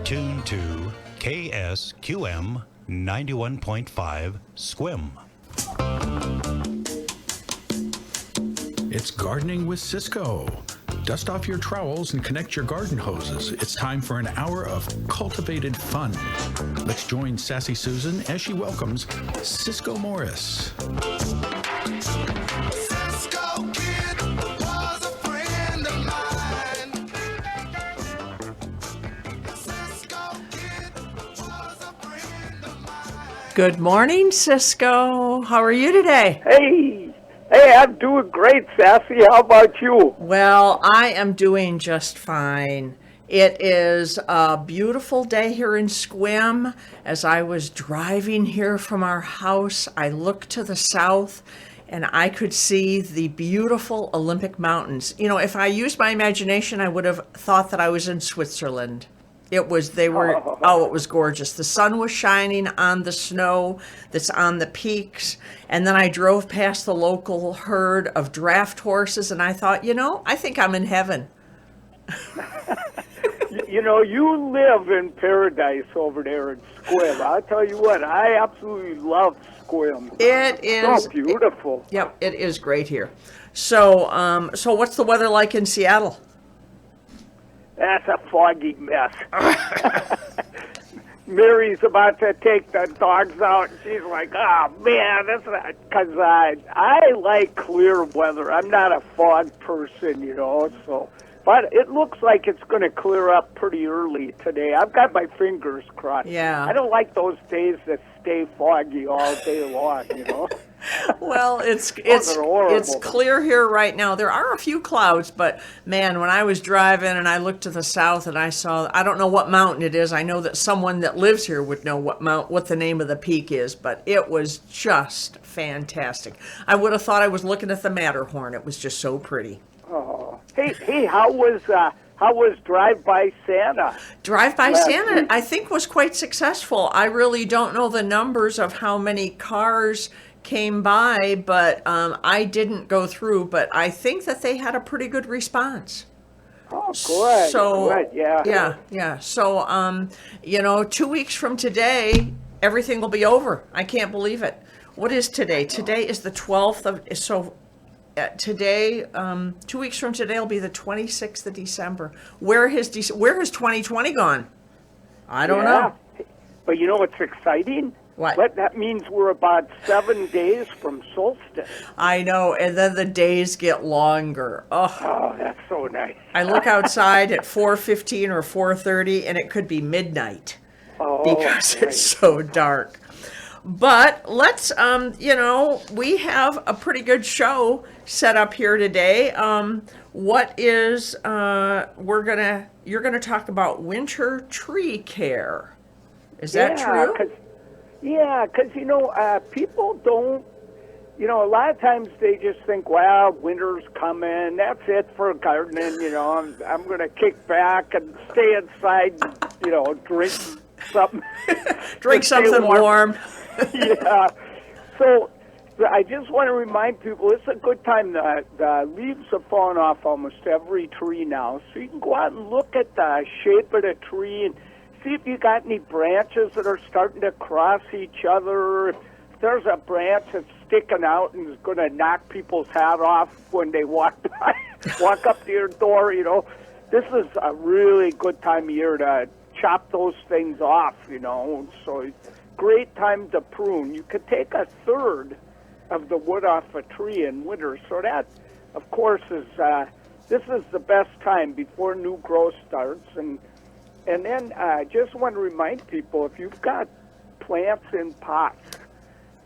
tuned to KSQM 91.5 SQM. It's Gardening with Ciscoe. Dust off your trowels and connect your garden hoses. It's time for an hour of cultivated fun. Let's join Sassy Susan as she welcomes Ciscoe Morris. Ciscoe kid was a friend of mine. Ciscoe kid was a friend of mine. Good morning, Ciscoe. How are you today? Hey, I'm doing great, Sassy. How about you? Well, I am doing just fine. It is a beautiful day here in Sequim. As I was driving here from our house, I looked to the south and I could see the beautiful Olympic Mountains. You know, if I used my imagination, I would have thought that I was in Switzerland. It was gorgeous. The sun was shining on the snow that's on the peaks. And then I drove past the local herd of draft horses and I thought, I think I'm in heaven. You live in paradise over there in Sequim. I'll tell you what, I absolutely love Sequim. It is so beautiful. It is great here. So what's the weather like in Seattle? That's a foggy mess. Mary's about to take the dogs out, and she's like, "Oh man, that's not," because I like clear weather. I'm not a fog person, So, but it looks like it's going to clear up pretty early today. I've got my fingers crossed. Yeah. I don't like those days that stay foggy all day long. Well, it's horrible. clear here right now. There are a few clouds, but man, when I was driving and I looked to the south and I don't know what mountain it is. I know that someone that lives here would know what the name of the peak is, but it was just fantastic. I would have thought I was looking at the Matterhorn. It was just so pretty. Oh, hey, how was Drive By Santa? Drive By Santa, week? I think, was quite successful. I really don't know the numbers of how many cars came by, but I didn't go through, but I think that they had a pretty good response. Oh, good. Good, yeah. Yeah. So, 2 weeks from today, everything will be over. I can't believe it. What is today? Today is the 12th of, today, 2 weeks from today will be the 26th of December. Where has 2020 gone? I don't know. But what's exciting? What? That means we're about 7 days from solstice. I know, and then the days get longer. Oh, that's so nice. I look outside at 4:15 or 4:30, and it could be midnight because it's so dark. But let's, we have a pretty good show set up here today. You're gonna talk about winter tree care. Is that true? Because people don't, a lot of times they just think, well, winter's coming, that's it for gardening, I'm going to kick back and stay inside, drink something. Drink something warm. Yeah. So I just want to remind people, it's a good time. The leaves have fallen off almost every tree now, so you can go out and look at the shape of the tree and see if you got any branches that are starting to cross each other. If there's a branch that's sticking out and is going to knock people's hat off when they walk up to your door, this is a really good time of year to chop those things off, So great time to prune. You could take a third of the wood off a tree in winter. So that, of course, is this is the best time before new growth starts. And then I just want to remind people, if you've got plants in pots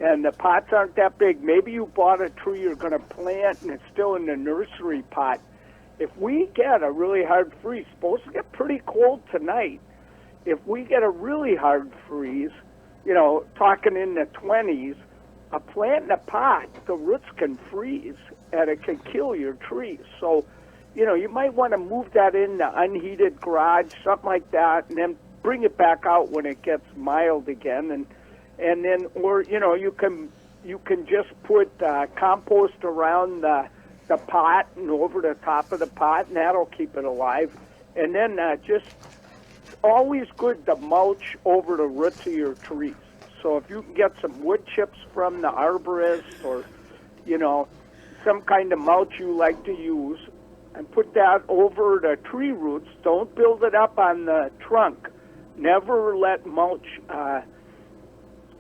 and the pots aren't that big, maybe you bought a tree you're going to plant and it's still in the nursery pot. If we get a really hard freeze, it's supposed to get pretty cold tonight. If we get a really hard freeze, talking in the 20s, a plant in a pot, the roots can freeze and it can kill your tree. So, you might want to move that in the unheated garage, something like that, and then bring it back out when it gets mild again. And then, or, you can just put compost around the pot and over the top of the pot, and that'll keep it alive. And then just always good to mulch over the roots of your trees. So if you can get some wood chips from the arborist or, some kind of mulch you like to use and put that over the tree roots, don't build it up on the trunk. Never let mulch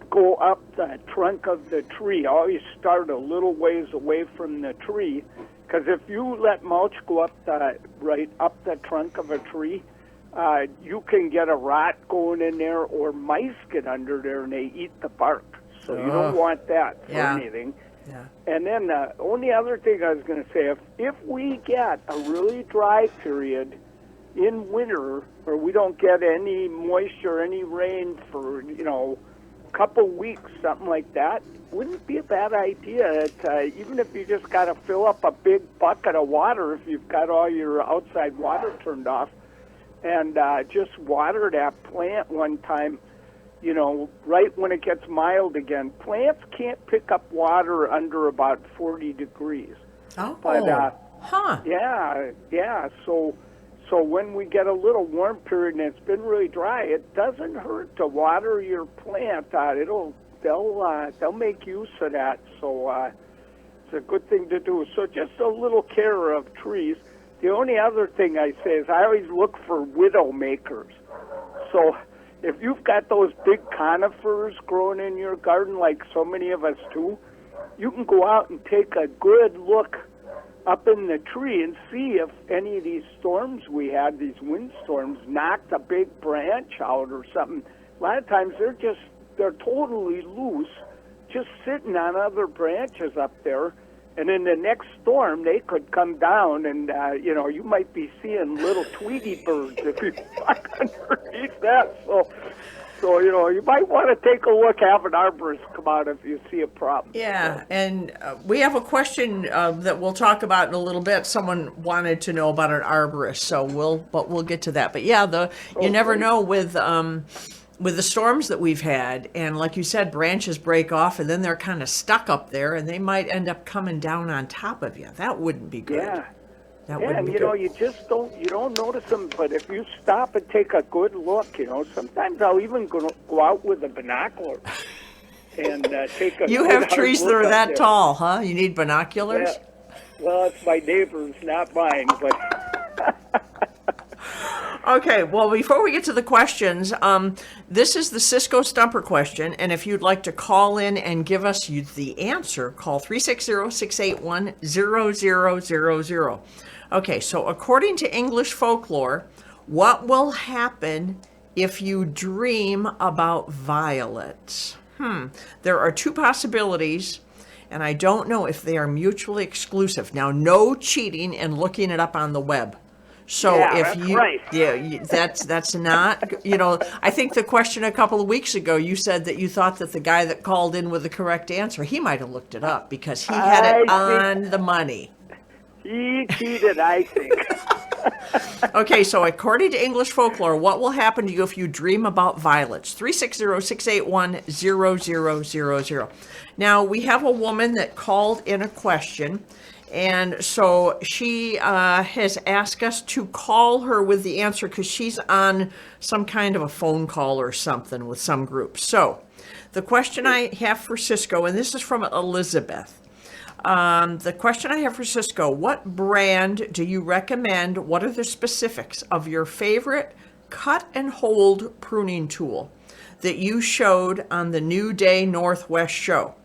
go up the trunk of the tree. Always start a little ways away from the tree, because if you let mulch go up right up the trunk of a tree, you can get a rot going in there, or mice get under there and they eat the bark. So you don't want that for anything. Yeah. And then the only other thing I was going to say, if we get a really dry period in winter where we don't get any moisture, any rain for, a couple weeks, something like that, wouldn't it be a bad idea that even if you just got to fill up a big bucket of water, if you've got all your outside water turned off, and just water that plant one time, right when it gets mild again. Plants can't pick up water under about 40 degrees. Oh, but, huh. Yeah. So when we get a little warm period and it's been really dry, it doesn't hurt to water your plant. They'll make use of that. So it's a good thing to do. So just a little care of trees. The only other thing I say is I always look for widow makers. So if you've got those big conifers growing in your garden, like so many of us do, you can go out and take a good look up in the tree and see if any of these storms we had, these windstorms, knocked a big branch out or something. A lot of times they're totally loose, just sitting on other branches up there. And in the next storm, they could come down, and you might be seeing little Tweety birds if you walk underneath that. So you might want to take a look, have an arborist come out if you see a problem. Yeah, and we have a question that we'll talk about in a little bit. Someone wanted to know about an arborist, so we'll get to that. But yeah, you never know with the storms that we've had, and like you said, branches break off, and then they're kind of stuck up there, and they might end up coming down on top of you. That wouldn't be good. Yeah. That wouldn't be and good. you just don't notice them, but if you stop and take a good look, sometimes I'll even go out with a binocular and take a You good have hard trees that look are up that there. tall, huh? You need binoculars? Yeah. Well, it's my neighbor's, not mine, but Okay, well, before we get to the questions, this is the Ciscoe Stumper Question, and if you'd like to call in and give us the answer, call 360-681-0000. Okay, so according to English folklore, what will happen if you dream about violets? There are two possibilities, and I don't know if they are mutually exclusive. Now, no cheating and looking it up on the web. So that's right. that's not, I think the question a couple of weeks ago, you said that you thought that the guy that called in with the correct answer, he might have looked it up because he had it on the money. He cheated, I think. Okay, so according to English folklore, what will happen to you if you dream about violets? 360-681-0000. Now, we have a woman that called in a question, and so she has asked us to call her with the answer because she's on some kind of a phone call or something with some group. So the question I have for Ciscoe, and this is from Elizabeth. The question I have for Ciscoe, what brand do you recommend? What are the specifics of your favorite cut and hold pruning tool that you showed on the New Day Northwest show?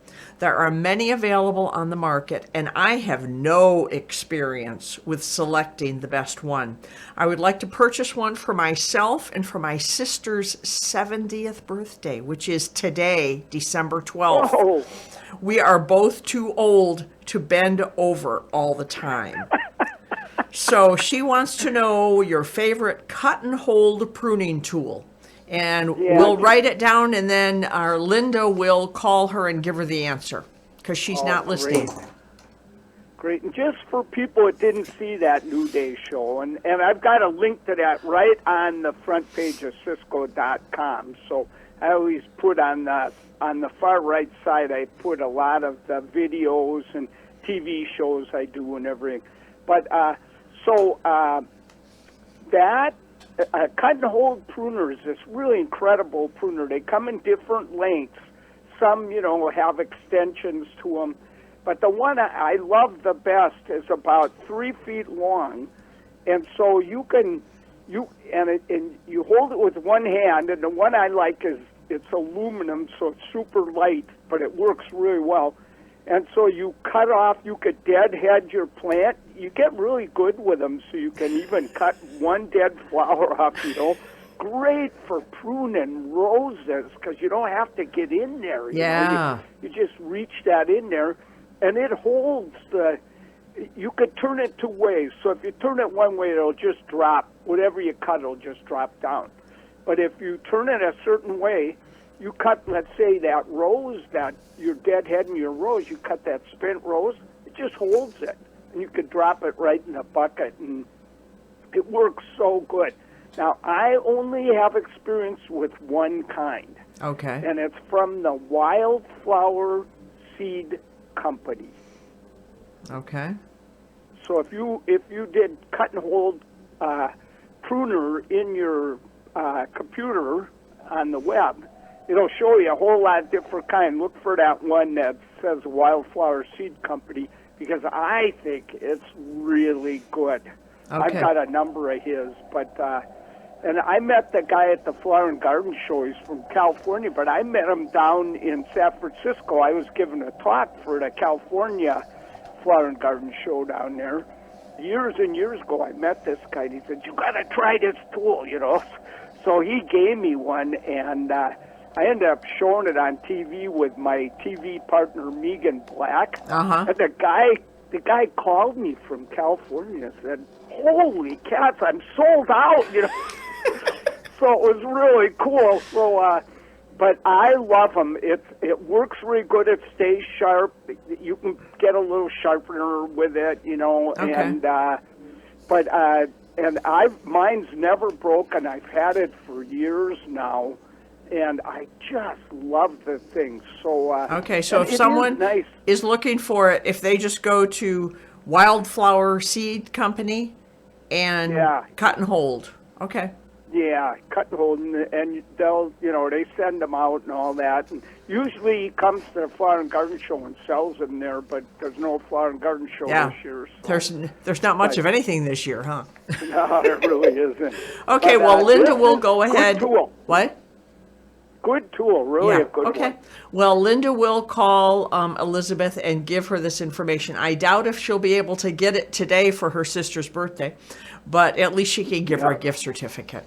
There are many available on the market, and I have no experience with selecting the best one. I would like to purchase one for myself and for my sister's 70th birthday, which is today, December 12th. Oh. We are both too old to bend over all the time. So she wants to know your favorite cut and hold pruning tool. And we'll write it down, and then our Linda will call her and give her the answer because she's not listening. Great. And just for people that didn't see that New Day show, and I've got a link to that right on the front page of Ciscoe.com. So I always put on the far right side, I put a lot of the videos and TV shows I do and everything. But that a cut and hold pruner is this really incredible pruner. They come in different lengths. Some, have extensions to them. But the one I love the best is about 3 feet long. And so you hold it with one hand. And the one I like is it's aluminum, so it's super light, but it works really well. And so you cut off, you could deadhead your plant. You get really good with them, so you can even cut one dead flower off, Great for pruning roses, because you don't have to get in there. You just reach that in there, and it holds you could turn it 2 ways. So if you turn it one way, it'll just drop. Whatever you cut, it'll just drop down. But if you turn it a certain way, you cut, let's say, that rose, that you're deadheading your rose, you cut that spent rose, it just holds it. And you could drop it right in the bucket, and it works so good. Now, I only have experience with one kind. Okay. And it's from the Wildflower Seed Company. Okay. So if you did cut and hold pruner in your computer on the web, it'll show you a whole lot of different kinds. Look for that one that says Wildflower Seed Company, because I think it's really good. Okay. I've got a number of his, but and I met the guy at the Flower and Garden Show. He's from California, but I met him down in San Francisco. I was giving a talk for the California Flower and Garden Show down there. Years and years ago, I met this guy, and he said, "You got to try this tool," So he gave me one, and I ended up showing it on TV with my TV partner, Megan Black. Uh-huh. And the guy called me from California and said, "Holy cats, I'm sold out," So it was really cool. So, but I love them. It works really good. It stays sharp. You can get a little sharpener with it, Okay. And mine's never broken. I've had it for years now, and I just love the thing. So Okay, so if someone is looking for it, if they just go to Wildflower Seed Company and cut and hold. Okay. Yeah, cut and hold, and they'll, they send them out and all that. And usually he comes to the Flower and Garden Show and sells them there, but there's no Flower and Garden Show this year. So. There's not much of anything this year, huh? No, there really isn't. Okay, but, well, Linda will go ahead. Good tool. What? Good tool, really a good Okay. one. Well, Linda will call Elizabeth and give her this information. I doubt if she'll be able to get it today for her sister's birthday, but at least she can give her a gift certificate.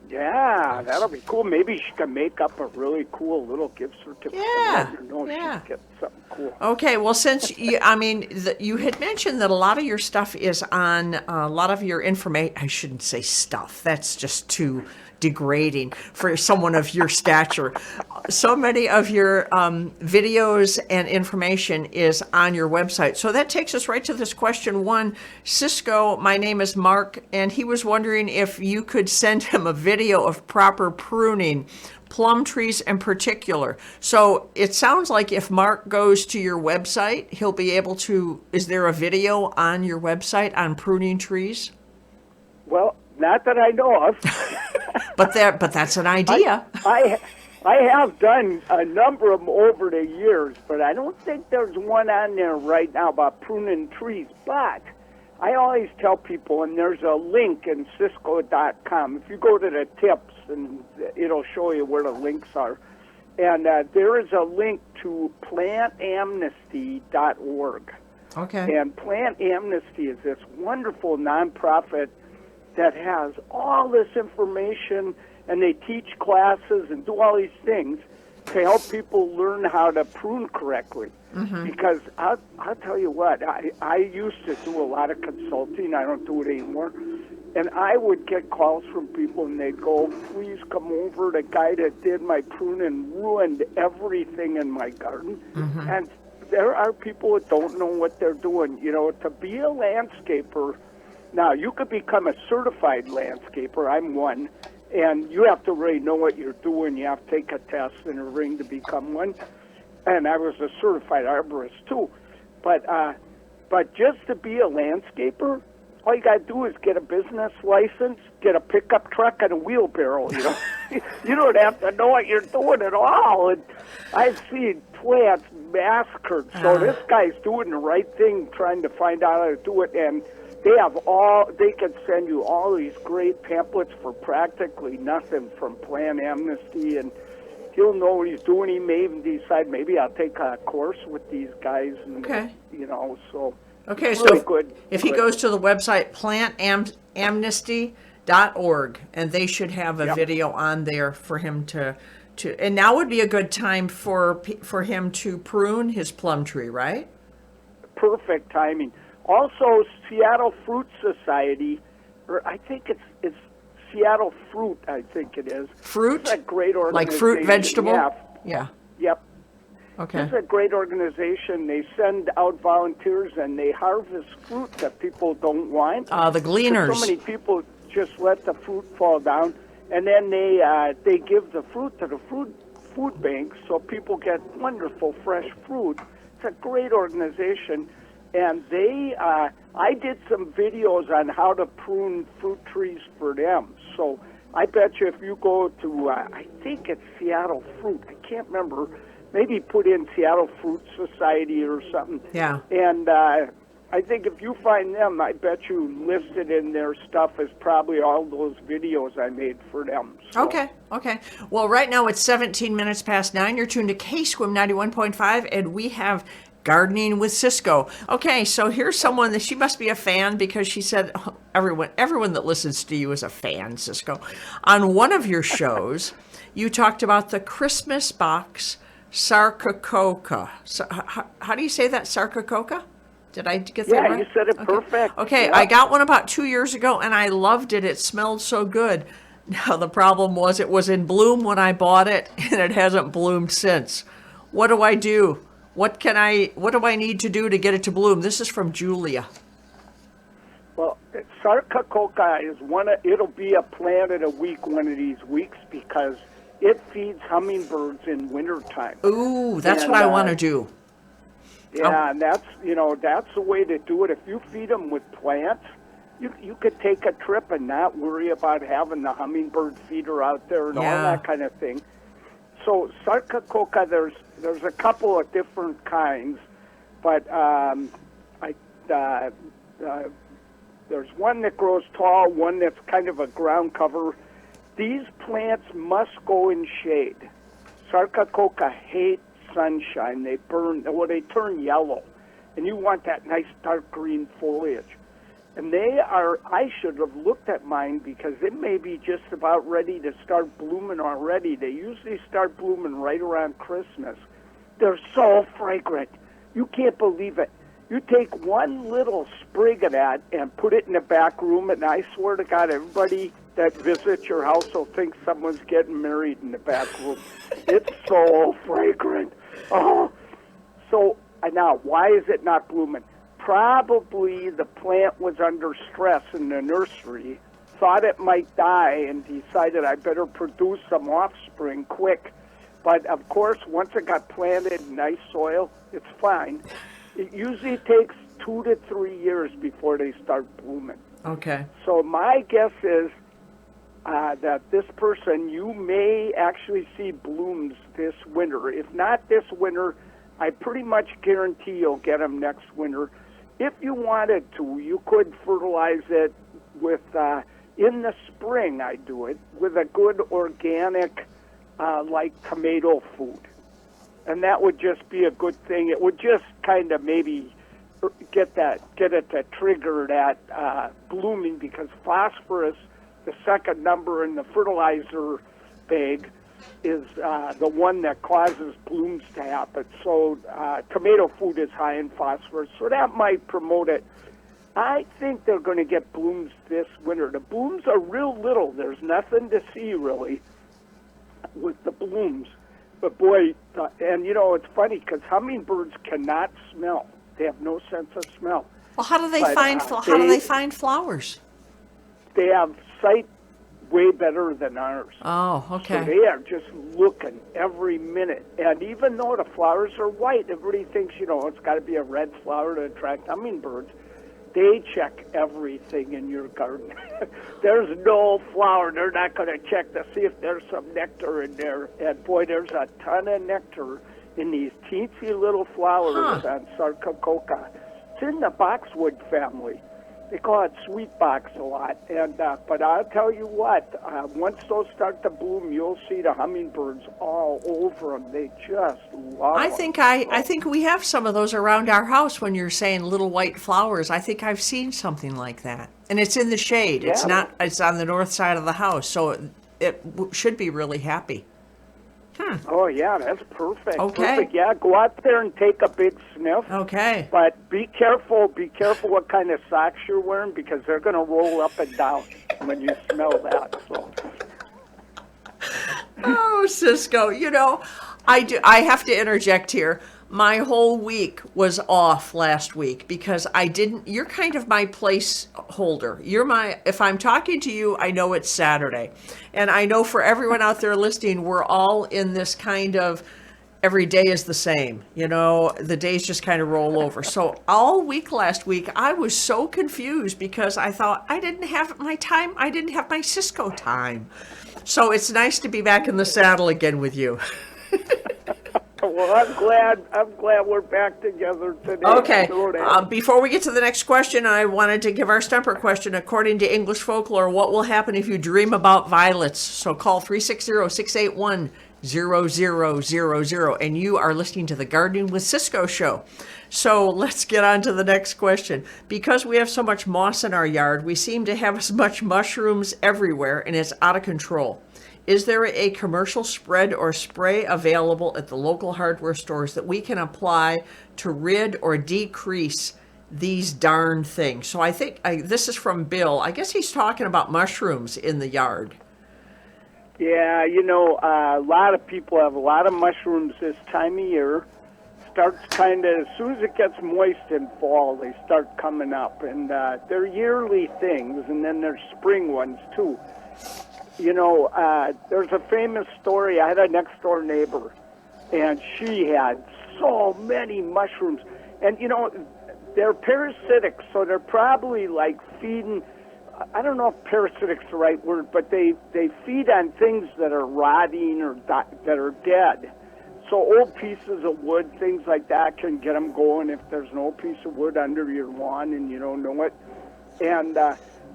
Yeah, that'll be cool. Maybe she can make up a really cool little gift certificate. Yeah, Let her know she can get something cool. Okay, well, since you had mentioned that a lot of your stuff is on a lot of your information. I shouldn't say stuff. That's just too degrading for someone of your stature. So many of your videos and information is on your website. So that takes us right to this question one. Ciscoe, my name is Mark, and he was wondering if you could send him a video of proper pruning, plum trees in particular. So it sounds like if Mark goes to your website, he'll be able to, is there a video on your website on pruning trees? Well, not that I know of. But that's an idea. I have done a number of them over the years, but I don't think there's one on there right now about pruning trees. But I always tell people, and there's a link in Ciscoe.com. If you go to the tips, and it'll show you where the links are. And there is a link to plantamnesty.org. Okay. And Plant Amnesty is this wonderful nonprofit that has all this information, and they teach classes and do all these things to help people learn how to prune correctly. Mm-hmm. Because I'll tell you what, I used to do a lot of consulting. I don't do it anymore. And I would get calls from people, and they'd go, "Please come over. The guy that did my pruning ruined everything in my garden." Mm-hmm. And there are people that don't know what they're doing. To be a landscaper, now, you could become a certified landscaper. I'm one. And you have to really know what you're doing. You have to take a test and a ring to become one. And I was a certified arborist, too. But just to be a landscaper, all you got to do is get a business license, get a pickup truck, and a wheelbarrow. You don't have to know what you're doing at all. And I've seen plants massacred. So this guy's doing the right thing, trying to find out how to do it. And they can send you all these great pamphlets for practically nothing from Plant Amnesty, and he'll know what he's doing. He may even decide maybe I'll take a course with these guys. And, so. Okay, really so good. if he goes to the website plantamnesty.org, and they should have a video on there for him to and now would be a good time for him to prune his plum tree, right? Perfect timing. Also, Seattle Fruit Society, or I think it's Seattle Fruit, I think it is. Fruit? It's a great organization. Like fruit, vegetable? Yeah. Yeah. Yep. Okay. It's a great organization. They send out volunteers and they harvest fruit that people don't want. The gleaners. So many people just let the fruit fall down, and then they give the fruit to the food banks, so people get wonderful fresh fruit. It's a great organization, and I did some videos on how to prune fruit trees for them. So I bet you if you go to I think it's Seattle Fruit, I can't remember. Maybe put in Seattle Fruit Society or something. Yeah. And I think if you find them, I bet you listed in their stuff is probably all those videos I made for them. So. Okay. Well, right now it's 17 minutes past 9. You're tuned to KSQM 91.5, and we have Gardening with Ciscoe. Okay, so here's someone that she must be a fan, because she said everyone that listens to you is a fan, Ciscoe. On one of your shows, you talked about the Christmas box Sarcococca. So, how do you say that, Sarcococca? Did I get that right? Yeah, you said it perfect. Okay, yeah. I got one about 2 years ago, and I loved it. It smelled so good. Now, the problem was it was in bloom when I bought it, and it hasn't bloomed since. What do I do? What do I need to do to get it to bloom? This is from Julia. Well, Sarcococca is it'll be a plant of the week one of these weeks, because it feeds hummingbirds in wintertime. Ooh, that's what I want to do. Yeah, and that's the way to do it. If you feed them with plants, you could take a trip and not worry about having the hummingbird feeder out there and all that kind of thing. So Sarcococca, there's a couple of different kinds, but there's one that grows tall, one that's kind of a ground cover. These plants must go in shade. Sarcococca hate sunshine. They turn yellow, and you want that nice dark green foliage. And I should have looked at mine, because they may be just about ready to start blooming already. They usually start blooming right around Christmas. They're so fragrant. You can't believe it. You take one little sprig of that and put it in the back room, and I swear to God, everybody that visits your house will think someone's getting married in the back room. It's so fragrant. Oh, so now, why is it not blooming? Probably the plant was under stress in the nursery, thought it might die, and decided I better produce some offspring quick. But of course, once it got planted in nice soil, it's fine. It usually takes 2 to 3 years before they start blooming. Okay. So my guess is that this person, you may actually see blooms this winter. If not this winter, I pretty much guarantee you'll get them next winter. If you wanted to, you could fertilize it with, in the spring I do it, with a good organic, like tomato food. And that would just be a good thing. It would just kind of maybe get it to trigger that blooming, because phosphorus, the second number in the fertilizer bag, is the one that causes blooms to happen. So tomato food is high in phosphorus, so that might promote it. I think they're going to get blooms this winter. The blooms are real little. There's nothing to see, really, with the blooms. But boy, and it's funny, because hummingbirds cannot smell. They have no sense of smell. Well, how do they find flowers? They have sight way better than ours. Oh, okay. So they are just looking every minute. And even though the flowers are white, everybody thinks, it's got to be a red flower to attract hummingbirds. They check everything in your garden. There's no flower they're not going to check to see if there's some nectar in there. And boy, there's a ton of nectar in these teensy little flowers on Sarcococca. It's in the boxwood family. They call it sweet box a lot. And but I'll tell you what, once those start to bloom, you'll see the hummingbirds all over them. They just love them. I think we have some of those around our house. When you're saying little white flowers, I think I've seen something like that. And it's in the shade. It's Yeah. not. It's on the north side of the house, so it should be really happy. Oh, yeah, that's perfect. Okay. Perfect. Yeah, go out there and take a big sniff. Okay. But be careful what kind of socks you're wearing, because they're going to roll up and down when you smell that. So. Oh, Ciscoe, I have to interject here. My whole week was off last week because you're kind of my placeholder. If I'm talking to you, I know it's Saturday. And I know for everyone out there listening, we're all in this kind of every day is the same. The days just kind of roll over. So all week last week, I was so confused because I thought I didn't have my time. I didn't have my Ciscoe time. So it's nice to be back in the saddle again with you. Well, I'm glad we're back together today. Okay. Before we get to the next question, I wanted to give our stumper question. According to English folklore, what will happen if you dream about violets? So call 360-681-0000, and you are listening to the Gardening with Ciscoe show. So let's get on to the next question. Because we have so much moss in our yard, we seem to have as much mushrooms everywhere, and it's out of control. Is there a commercial spread or spray available at the local hardware stores that we can apply to rid or decrease these darn things? So I think this is from Bill. I guess he's talking about mushrooms in the yard. Yeah, a lot of people have a lot of mushrooms this time of year. Starts kind of, as soon as it gets moist in fall, they start coming up. And they're yearly things, and then there's spring ones too. There's a famous story. I had a next door neighbor, and she had so many mushrooms. And, they're parasitic, so they're probably like feeding, I don't know if parasitic's the right word, but they feed on things that are rotting or that are dead. So old pieces of wood, things like that, can get them going if there's an old piece of wood under your lawn and you don't know it. And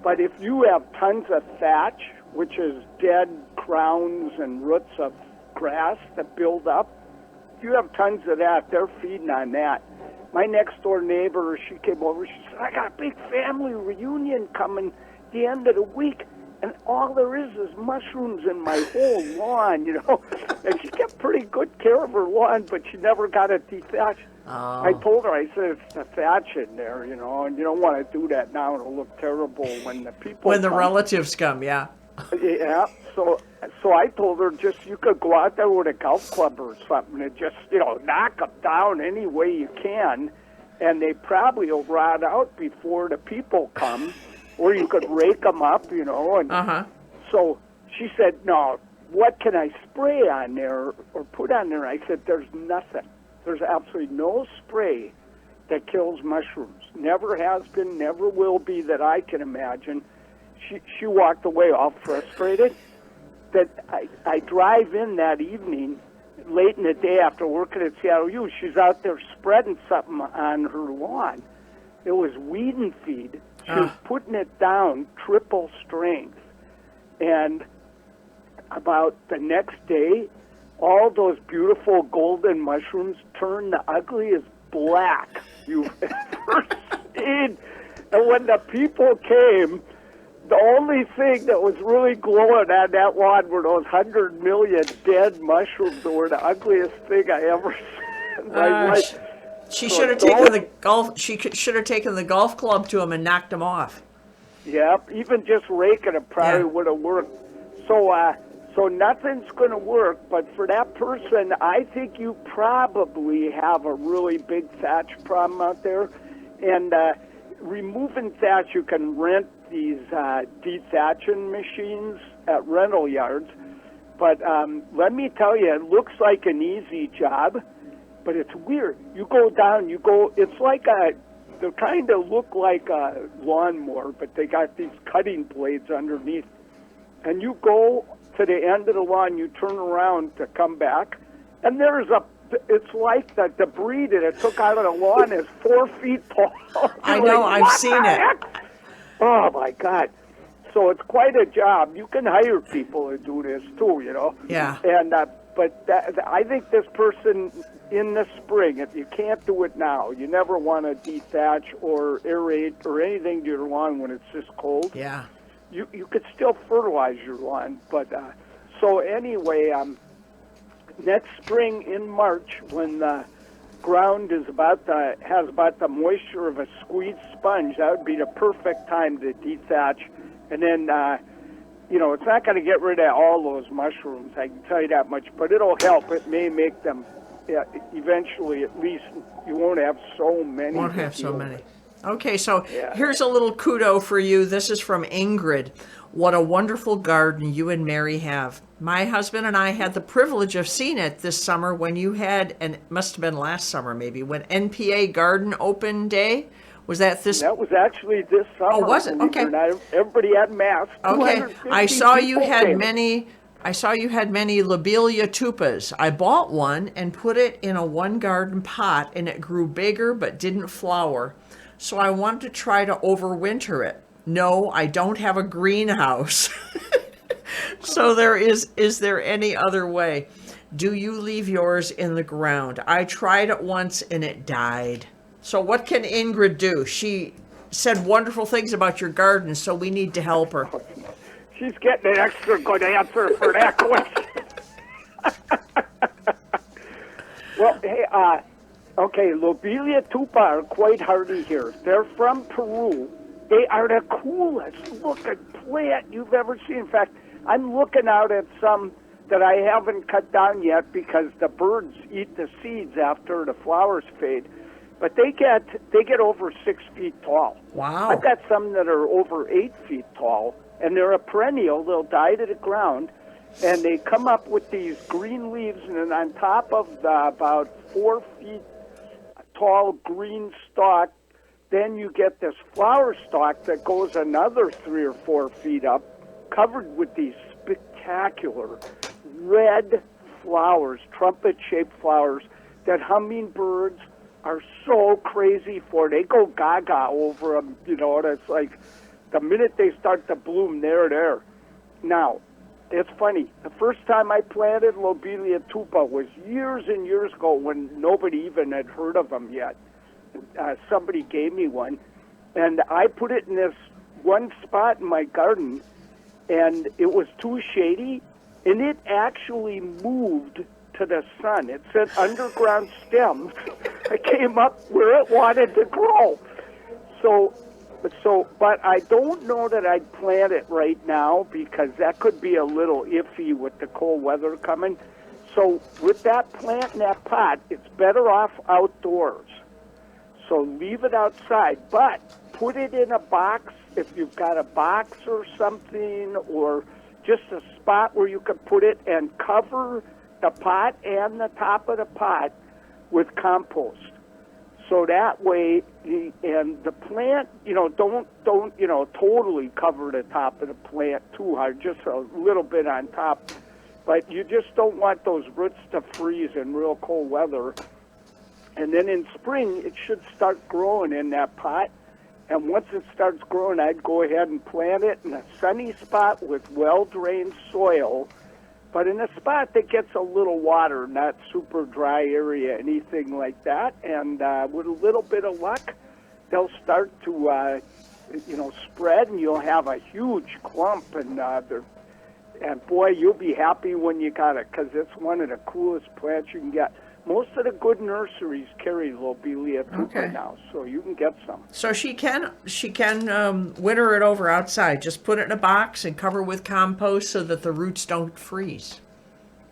but if you have tons of thatch, which is dead crowns and roots of grass that build up, if you have tons of that, they're feeding on that. My next door neighbor, she came over, she said, I got a big family reunion coming the end of the week, and all there is mushrooms in my whole lawn, And she kept pretty good care of her lawn, but she never got it dethatched. Oh. I told her, I said, it's the thatch in there, and you don't want to do that now. It'll look terrible when the people When the come. relatives come, yeah. Yeah, so I told her you could go out there with a golf club or something and just, knock them down any way you can, and they probably will rot out before the people come, or you could rake them up, and so she said, no, what can I spray on there or put on there? I said, there's nothing. There's absolutely no spray that kills mushrooms. Never has been, never will be that I can imagine. She walked away all frustrated. That I drive in that evening, late in the day after working at Seattle U, she's out there spreading something on her lawn. It was weed and feed. She was putting it down triple strength. And about the next day, all those beautiful golden mushrooms turned the ugliest black you've ever seen. And when the people came, the only thing that was really glowing on that lawn were those 100 million dead mushrooms that were the ugliest thing I ever seen. She should have taken the golf. She should have taken the golf club to him and knocked him off. Yep, even just raking it probably would have worked. So nothing's going to work. But for that person, I think you probably have a really big thatch problem out there. And removing thatch, you can rent these dethatching machines at rental yards. But let me tell you, it looks like an easy job, but it's weird. You go down, it's like they kind of look like a lawnmower, but they got these cutting blades underneath. And you go to the end of the lawn, you turn around to come back, and it's like the debris that it took out of the lawn is 4 feet tall. I know, I've seen it. Heck? Oh, my God. So it's quite a job. You can hire people to do this, too, you know. Yeah. And I think this person in the spring, if you can't do it now, you never want to dethatch or aerate or anything to your lawn when it's this cold. Yeah. You could still fertilize your lawn. But so anyway, next spring in March, when the ground has about the moisture of a squeezed sponge, that would be the perfect time to dethatch. And then, it's not going to get rid of all those mushrooms, I can tell you that much, but it'll help. It may make them, eventually, at least, you won't have so many. Won't have so many. Okay, so here's a little kudo for you. This is from Ingrid. What a wonderful garden you and Mary have. My husband and I had the privilege of seeing it this summer when you had, and it must have been last summer maybe, when NPA Garden Open Day. Was that this? That was actually this summer. Oh, was it? Okay. Everybody had masks. Okay. I saw you had many lobelia tupas. I bought one and put it in a one garden pot, and it grew bigger but didn't flower. So I wanted to try to overwinter it. No, I don't have a greenhouse. So is there any other way? Do you leave yours in the ground? I tried it once and it died. So what can Ingrid do? She said wonderful things about your garden, so we need to help her. She's getting an extra good answer for that question. Well, hey, okay, Lobelia tupa are quite hardy here. They're from Peru. They are the coolest looking plant you've ever seen. In fact, I'm looking out at some that I haven't cut down yet because the birds eat the seeds after the flowers fade. But they get over 6 feet tall. Wow. I've got some that are over 8 feet tall, and they're a perennial. They'll die to the ground, and they come up with these green leaves, and then on top of the about 4 feet tall green stalk, then you get this flower stalk that goes another 3 or 4 feet up, covered with these spectacular red flowers, trumpet-shaped flowers that hummingbirds are so crazy for. They go gaga over them, and it's like the minute they start to bloom, they're there. Now, it's funny. The first time I planted Lobelia tupa was years and years ago when nobody even had heard of them yet. Somebody gave me one, and I put it in this one spot in my garden, and it was too shady, and it actually moved to the sun. It said underground stems. It came up where it wanted to grow. But I don't know that I'd plant it right now because that could be a little iffy with the cold weather coming. So with that plant in that pot, it's better off outdoors. So leave it outside, but put it in a box if you've got a box or something, or just a spot where you can put it, and cover the pot and the top of the pot with compost. So that way, and the plant, don't totally cover the top of the plant too hard, just a little bit on top. But you just don't want those roots to freeze in real cold weather. And then in spring, it should start growing in that pot. And once it starts growing, I'd go ahead and plant it in a sunny spot with well-drained soil, but in a spot that gets a little water, not super dry area, anything like that. And with a little bit of luck, they'll start to, spread, and you'll have a huge clump. And boy, you'll be happy when you got it, because it's one of the coolest plants you can get. Most of the good nurseries carry Lobelia tupa now, so you can get some. So she can winter it over outside. Just put it in a box and cover with compost so that the roots don't freeze.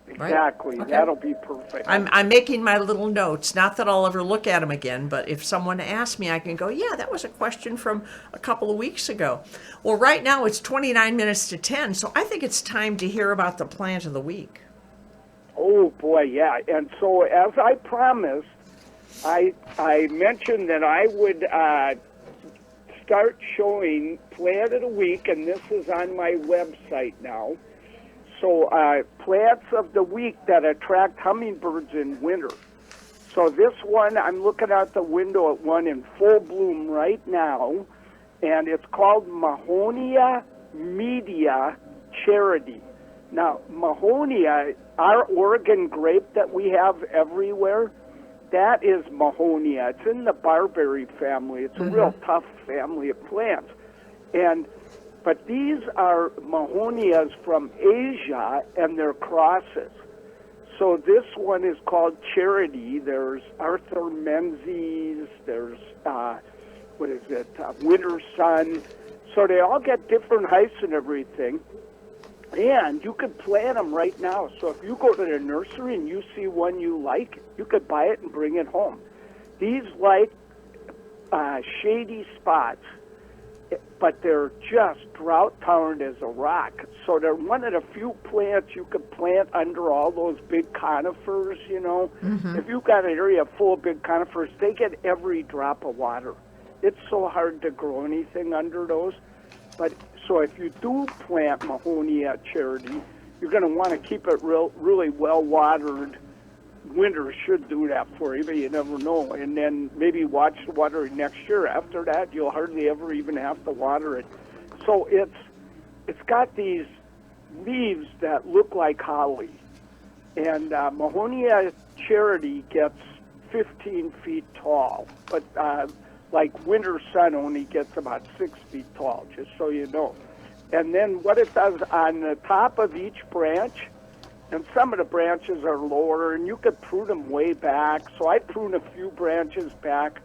Exactly. Right? Okay. That'll be perfect. I'm making my little notes. Not that I'll ever look at them again, but if someone asks me, I can go, yeah, that was a question from a couple of weeks ago. Well, right now it's 29 minutes to 10, so I think it's time to hear about the plant of the week. Oh, boy, yeah. And so as I promised, I mentioned that I would start showing Plant of the Week, and this is on my website now. So plants of the week that attract hummingbirds in winter. So this one, I'm looking out the window at one in full bloom right now, and it's called Mahonia media charity. Now, Mahonia, our Oregon grape that we have everywhere, that is Mahonia. It's in the barberry family. It's a real tough family of plants. But these are Mahonias from Asia, and they're crosses. So this one is called Charity. There's Arthur Menzies. There's, Winter Sun. So they all get different heights and everything. And you could plant them right now. So if you go to the nursery and you see one you like, you could buy it and bring it home. These like shady spots, but they're just drought-tolerant as a rock. So they're one of the few plants you could plant under all those big conifers, you know. If you've got an area full of big conifers, they get every drop of water. It's so hard to grow anything under those. But so if you do plant Mahonia Charity, you're going to want to keep it really well-watered. Winter should do that for you, but you never know. And then maybe watch the watering next year. After that, you'll hardly ever even have to water it. So it's got these leaves that look like holly. And Mahonia Charity gets 15 feet tall, but like Winter Sun only gets about 6 feet tall, just so you know. And then what it does on the top of each branch, and some of the branches are lower, and you could prune them way back. So I prune a few branches back.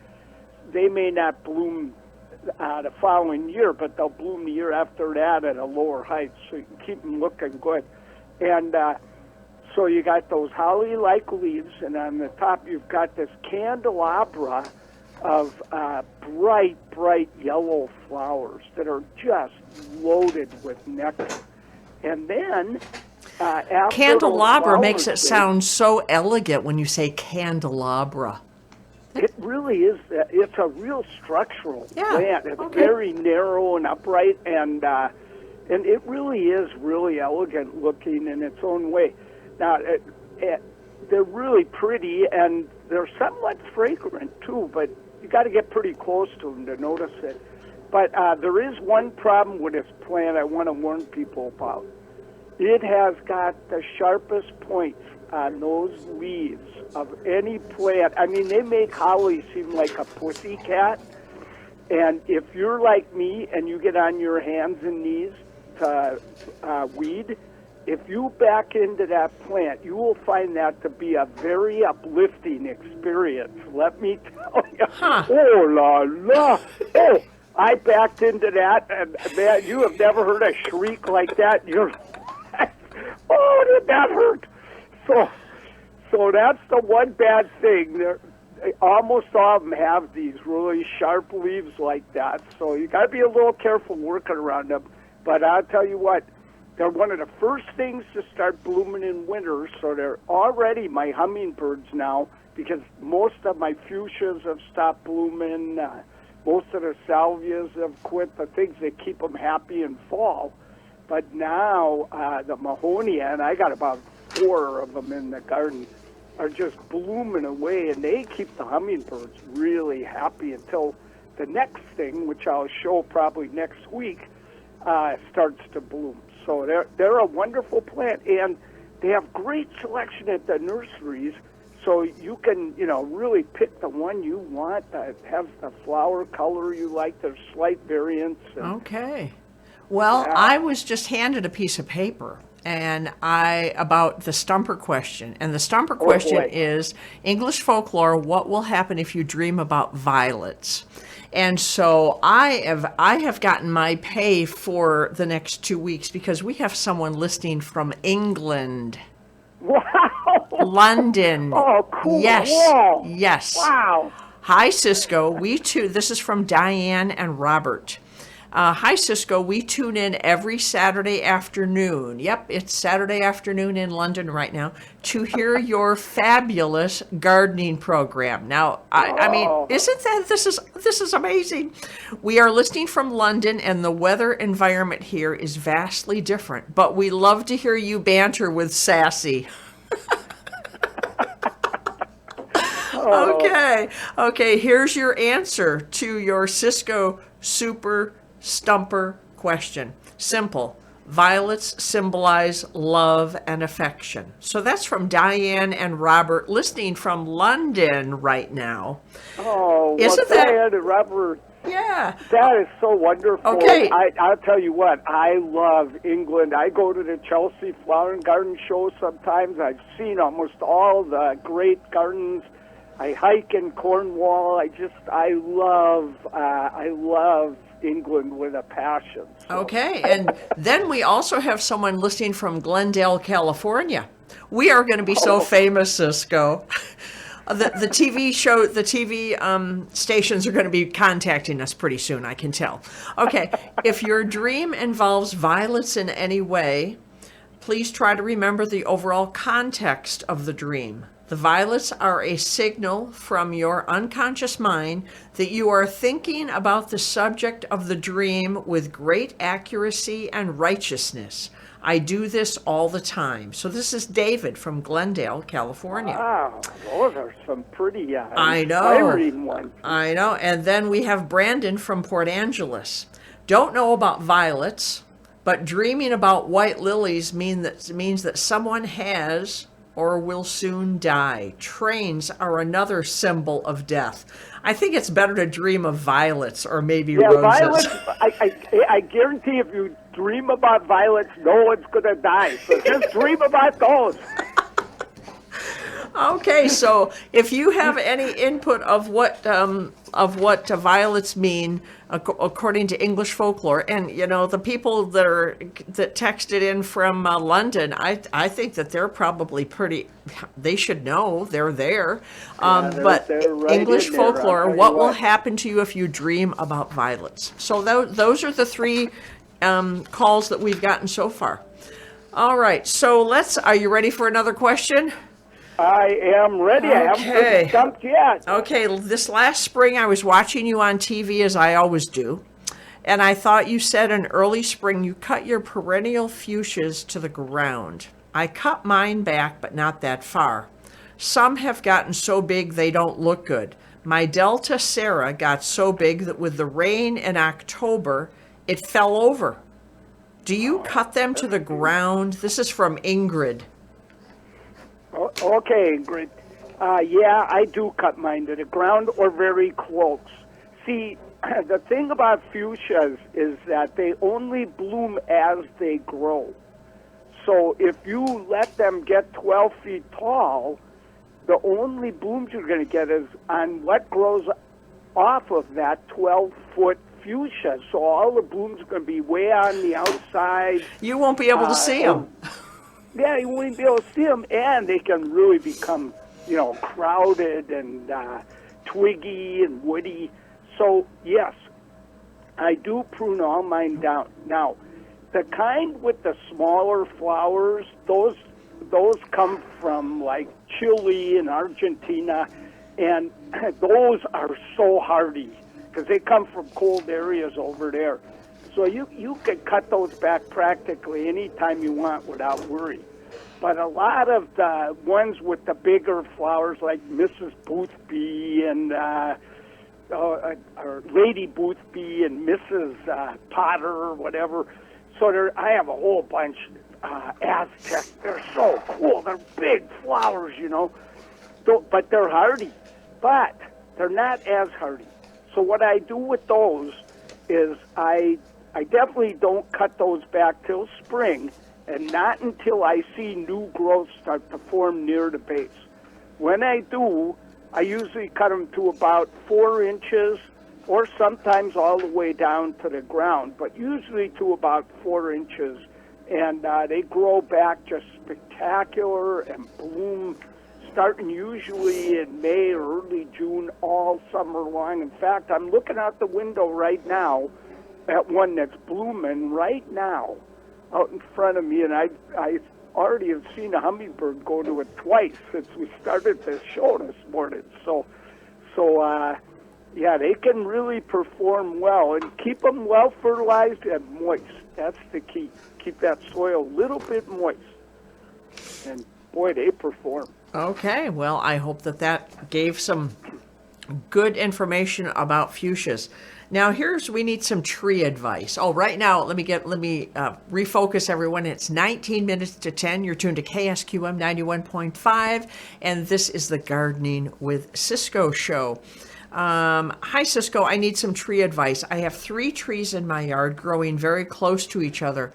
They may not bloom the following year, but they'll bloom the year after that at a lower height, so you can keep them looking good. And so you got those holly-like leaves, and on the top you've got this candelabra of bright yellow flowers that are just loaded with nectar. And then after Candelabra those makes flowers, it sound so elegant when you say candelabra. It really is. It's a real structural plant. It's okay. very narrow and upright, and it really is really elegant looking in its own way. Now, they're really pretty, and they're somewhat fragrant too, but you got to get pretty close to them to notice it. But there is one problem with this plant I want to warn people about. It has got the sharpest points on those leaves of any plant. I mean, they make holly seem like a pussy cat. And if you're like me and you get on your hands and knees to weed, if you back into that plant, you will find that to be a very uplifting experience. Let me tell you. Oh, la la. Oh, I backed into that, and man, you have never heard a shriek like that in your life. Oh, did that hurt? So that's the one bad thing. Almost all of them have these really sharp leaves like that. So you got to be a little careful working around them. But I'll tell you what, they're one of the first things to start blooming in winter. So they're already my hummingbirds now, because most of my fuchsias have stopped blooming. Most of the salvias have quit, the things that keep them happy in fall. But now the Mahonia, and I got about 4 of them in the garden, are just blooming away, and they keep the hummingbirds really happy until the next thing, which I'll show probably next week, starts to bloom. So they're a wonderful plant, and they have great selection at the nurseries. So you can, really pick the one you want that has the flower color you like. There's slight variants. Okay. Well, I was just handed a piece of paper about the Stumper Question. And the Stumper Question is English folklore, what will happen if you dream about violets? And so I have gotten my pay for the next 2 weeks because we have someone listening from England. Wow. London. Oh, cool. Yes. Wow. Yes. Wow. Hi, Ciscoe. We too. This is from Diane and Robert. Hi, Cisco. We tune in every Saturday afternoon. Yep, it's Saturday afternoon in London right now to hear your fabulous gardening program. Now, I mean, isn't that this is amazing? We are listening from London, and the weather environment here is vastly different. But we love to hear you banter with Sassy. Okay, here's your answer to your Ciscoe Stumper question. Simple. Violets symbolize love and affection. So that's from Diane and Robert, listening from London right now. Oh, Isn't well, that... Diane and Robert, Yeah. that is so wonderful. Okay. I'll tell you what, I love England. I go to the Chelsea Flower and Garden Show sometimes. I've seen almost all the great gardens. I hike in Cornwall. I love England with a passion. So. Okay, and then we also have someone listening from Glendale, California. We are going to be so famous, Cisco. The TV stations are going to be contacting us pretty soon, I can tell. Okay, if your dream involves violets in any way, please try to remember the overall context of the dream. The violets are a signal from your unconscious mind that you are thinking about the subject of the dream with great accuracy and righteousness. I do this all the time. So this is David from Glendale, California. Wow, those are some pretty I inspiring ones. I know. And then we have Brandon from Port Angeles. Don't know about violets, but dreaming about white lilies means that someone has or will soon die. Trains are another symbol of death. I think it's better to dream of violets or maybe roses. Violets, I guarantee if you dream about violets, no one's going to die. So just dream about those. Okay, so if you have any input of what violets mean according to English folklore, and you know the people that texted in from London, I think that they're probably they should know they're there. But they're right English in there, folklore, I'll tell what you will what. happen to you if you dream about violets? So those are the three calls that we've gotten so far. All right, so are you ready for another question? I am ready. I haven't been stumped yet. Okay, this last spring I was watching you on TV, as I always do, and I thought you said in early spring you cut your perennial fuchsias to the ground. I cut mine back, but not that far. Some have gotten so big they don't look good. My Delta Sarah got so big that with the rain in October, it fell over. Do you cut them to the ground? This is from Ingrid. Okay, Ingrid. Yeah, I do cut mine to the ground or very close. See, the thing about fuchsias is that they only bloom as they grow. So if you let them get 12 feet tall, the only blooms you're going to get is on what grows off of that 12-foot fuchsia. So all the blooms are going to be way on the outside. You won't be able to see them. Yeah, you won't be able to see them, and they can really become, crowded and twiggy and woody. So, yes, I do prune all mine down. Now, the kind with the smaller flowers, those come from, like, Chile and Argentina, and those are so hardy because they come from cold areas over there. So you can cut those back practically any time you want without worry. But a lot of the ones with the bigger flowers, like Mrs. Boothby and or Lady Boothby and Mrs. Potter or whatever. So I have a whole bunch. Aztec, they're so cool. They're big flowers, but they're hardy. But they're not as hardy. So what I do with those is I definitely don't cut those back till spring, and not until I see new growth start to form near the base. When I do, I usually cut them to about 4 inches, or sometimes all the way down to the ground, but usually to about 4 inches. And they grow back just spectacular and bloom starting usually in May or early June all summer long. In fact, I'm looking out the window right now, at one that's blooming right now out in front of me, and I already have seen a hummingbird go to it twice since we started this show this morning. So yeah, they can really perform well, and keep them well fertilized and moist. That's the key. Keep that soil a little bit moist, and boy, they perform. Okay, well, I hope that gave some good information about fuchsias. Now, we need some tree advice. Oh, right now, let me refocus everyone. It's 19 minutes to 10. You're tuned to KSQM 91.5, and this is the Gardening with Ciscoe show. Hi, Ciscoe. I need some tree advice. I have 3 trees in my yard growing very close to each other.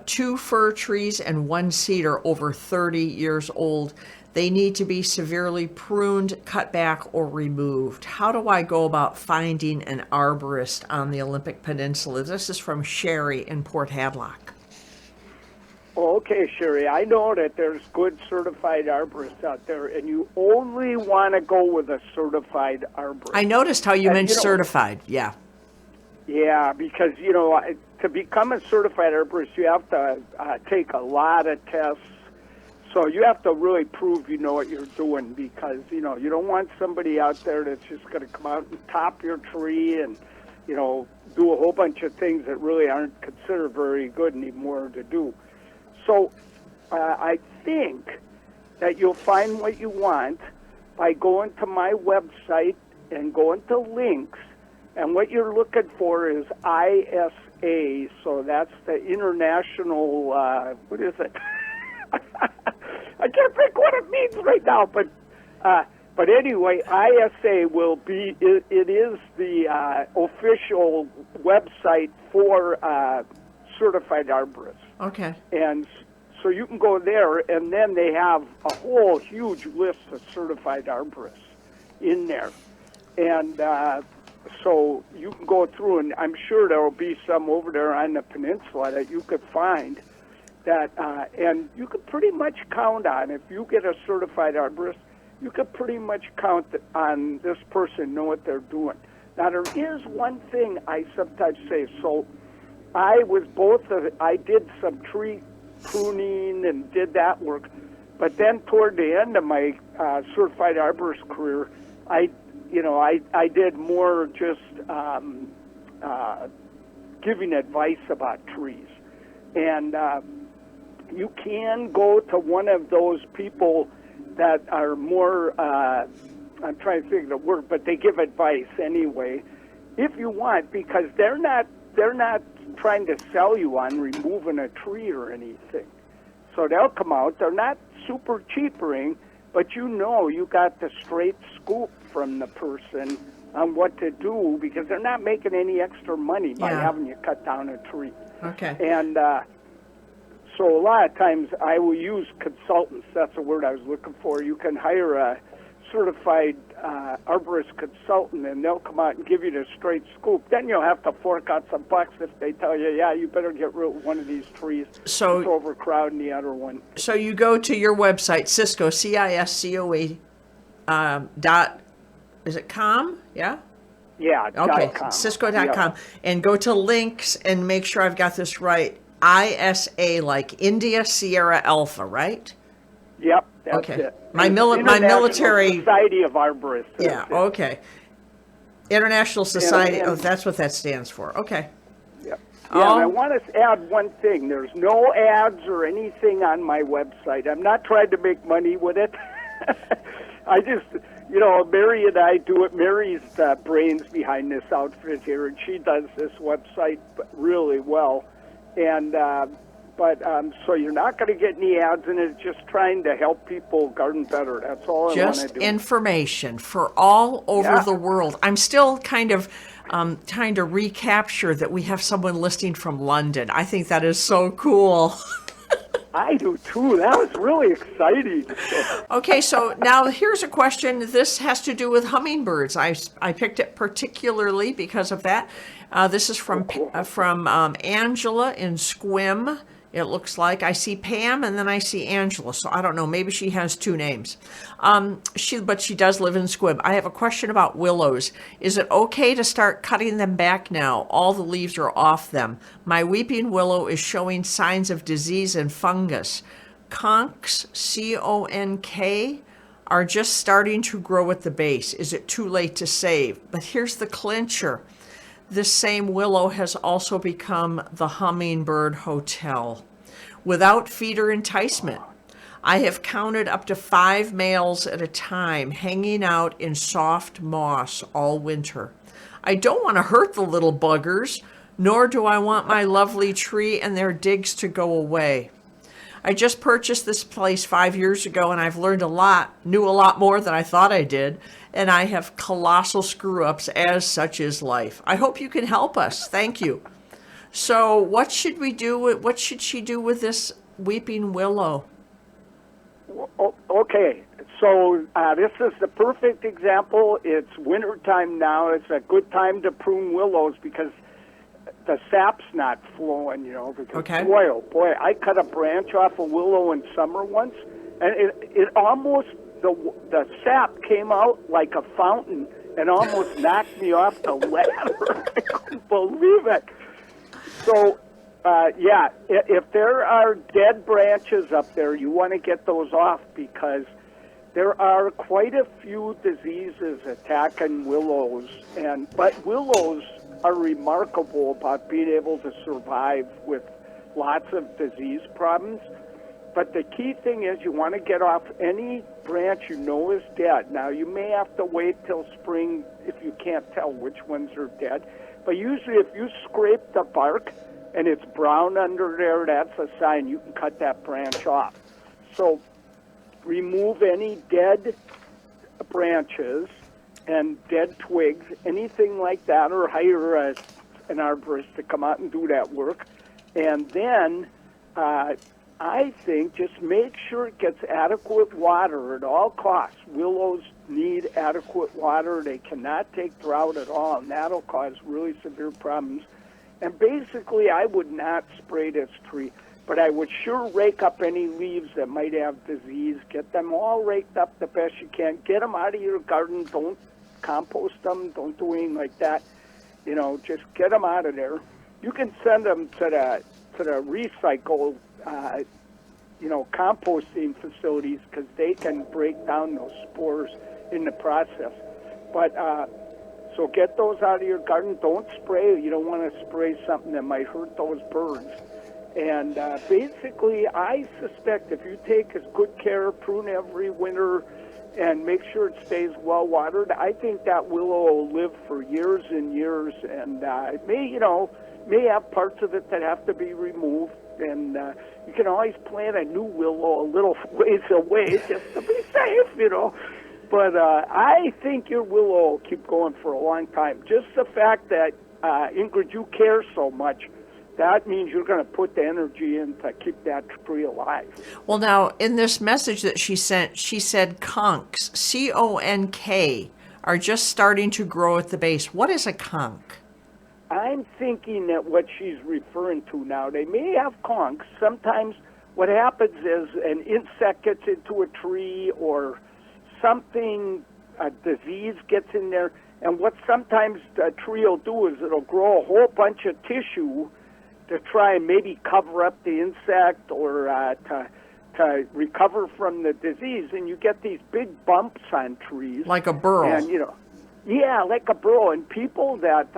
2 fir trees and 1 cedar over 30 years old. They need to be severely pruned, cut back, or removed. How do I go about finding an arborist on the Olympic Peninsula? This is from Sherry in Port Hadlock. Oh, okay, Sherry. I know that there's good certified arborists out there, and you only want to go with a certified arborist. I noticed how you meant certified. Yeah. Yeah, because, to become a certified arborist, you have to take a lot of tests. So you have to really prove you know what you're doing, because, you don't want somebody out there that's just going to come out and top your tree and, do a whole bunch of things that really aren't considered very good anymore to do. So I think that you'll find what you want by going to my website and going to links. And what you're looking for is ISA. So that's the international, what is it? I can't think what it means right now, but anyway, ISA will be, it is the official website for certified arborists. Okay. And so you can go there, and then they have a whole huge list of certified arborists in there. And so you can go through, and I'm sure there will be some over there on the peninsula that you could find that, and you could pretty much count on, if you get a certified arborist, you could pretty much count on this person know what they're doing. Now, there is one thing I sometimes say. So I did some tree pruning and did that work, but then toward the end of my certified arborist career, I did more just giving advice about trees. And you can go to one of those people that are more, I'm trying to think of the word, but they give advice anyway, if you want, because they're not trying to sell you on removing a tree or anything. So they'll come out. They're not super cheapering, but you got the straight scoop from the person on what to do, because they're not making any extra money by having you cut down a tree. Okay. And so a lot of times I will use consultants. That's the word I was looking for. You can hire a certified arborist consultant, and they'll come out and give you the straight scoop. Then you'll have to fork out some bucks if they tell you, you better get rid of one of these trees. So it's overcrowding the other one. So you go to your website, Ciscoe, CISCOE, is it com? Yeah? Yeah, okay, .com. Ciscoe.com, and go to links and make sure I've got this right. ISA, like India Sierra Alpha, right? Yep, that's okay. it. My military Society of Arborists. Yeah, okay. International Society. That's what that stands for. Okay. Yep. Yeah, and I want to add one thing. There's no ads or anything on my website. I'm not trying to make money with it. I just, Mary and I do it. Mary's the brains behind this outfit here, and she does this website really well. And so you're not going to get any ads in it. Just trying to help people garden better. That's all I want to do. Just information for all over the world. I'm still kind of trying to recapture that we have someone listening from London. I think that is so cool. I do too. That was really exciting. Okay, so now here's a question. This has to do with hummingbirds. I picked it particularly because of that. This is from Angela in Squim It looks like I see Pam and then I see Angela. So I don't know. Maybe she has two names. But she does live in Squib. I have a question about willows. Is it okay to start cutting them back now? All the leaves are off them. My weeping willow is showing signs of disease and fungus. Conks, C-O-N-K, are just starting to grow at the base. Is it too late to save? But here's the clincher. This same willow has also become the Hummingbird Hotel without feeder enticement. I have counted up to 5 males at a time hanging out in soft moss all winter. I don't want to hurt the little buggers, nor do I want my lovely tree and their digs to go away. I just purchased this place 5 years ago, and I've learned a lot, knew a lot more than I thought I did, and I have colossal screw-ups, as such is life. I hope you can help us. Thank you. So what should we do? What should she do with this weeping willow? Okay, so this is the perfect example. It's wintertime now. It's a good time to prune willows because the sap's not flowing, because Okay. boy, oh boy, I cut a branch off a willow in summer once, and it almost, the sap came out like a fountain and almost knocked me off the ladder. I couldn't believe it. So, if there are dead branches up there, you want to get those off because there are quite a few diseases attacking willows, but willows are remarkable about being able to survive with lots of disease problems. But the key thing is you want to get off any branch you know is dead. Now, you may have to wait till spring if you can't tell which ones are dead. But usually if you scrape the bark and it's brown under there, that's a sign you can cut that branch off. So remove any dead branches and dead twigs, anything like that, or hire an arborist to come out and do that work. And then I think just make sure it gets adequate water at all costs. Willows need adequate water. They cannot take drought at all, and that'll cause really severe problems. And basically, I would not spray this tree, but I would sure rake up any leaves that might have disease. Get them all raked up the best you can. Get them out of your garden. Don't compost them. Don't do anything like that. Just get them out of there. You can send them to the recycle, composting facilities because they can break down those spores in the process. But so get those out of your garden. Don't spray. You don't want to spray something that might hurt those birds. And basically, I suspect if you take as good care, prune every winter, and make sure it stays well watered, I think that willow will live for years and years. And it may have parts of it that have to be removed. And you can always plant a new willow a little ways away just to be safe, But I think your willow will keep going for a long time. Just the fact that, Ingrid, you care so much, that means you're going to put the energy in to keep that tree alive. Well, now, in this message that she sent, she said conks, C-O-N-K, are just starting to grow at the base. What is a conk? I'm thinking that what she's referring to now, they may have conks. Sometimes what happens is an insect gets into a tree or something, a disease gets in there, and what sometimes a tree will do is it'll grow a whole bunch of tissue to try and maybe cover up the insect or to recover from the disease, and you get these big bumps on trees. Like a burl. And, yeah, like a burl. And people that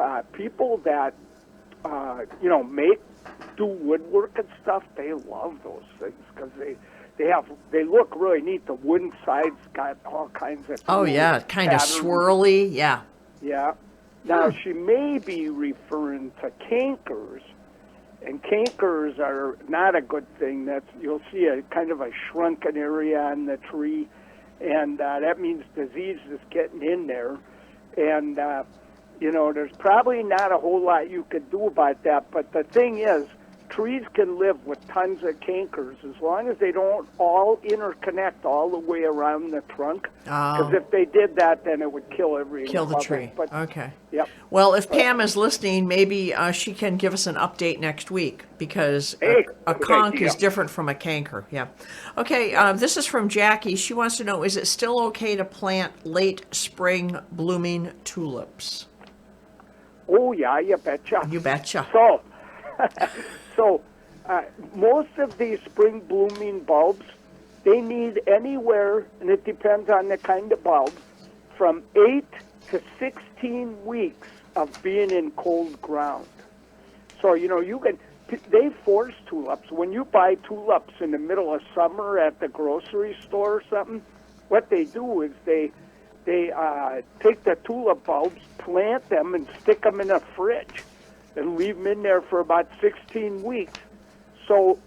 do woodwork and stuff, they love those things because they look really neat. The wooden sides got all kinds of Oh, yeah, kind of swirly, yeah. Yeah. Now, she may be referring to cankers, and cankers are not a good thing. You'll see a kind of a shrunken area on the tree, and that means disease is getting in there. And, there's probably not a whole lot you could do about that, but the thing is, trees can live with tons of cankers as long as they don't all interconnect all the way around the trunk. Because if they did that, then it would kill everything. Kill the above tree. it. But, Okay. Yep. Well, if Pam is listening, maybe she can give us an update next week because Hey, a good conch idea. is different from a canker. Yeah. Okay. This is from Jackie. She wants to know: is it still okay to plant late spring blooming tulips? Oh, yeah, you betcha. You betcha. So, most of these spring blooming bulbs, they need anywhere, and it depends on the kind of bulb, from 8 to 16 weeks of being in cold ground. So, they force tulips. When you buy tulips in the middle of summer at the grocery store or something, what they do is they take the tulip bulbs, plant them, and stick them in a fridge and leave them in there for about 16 weeks. So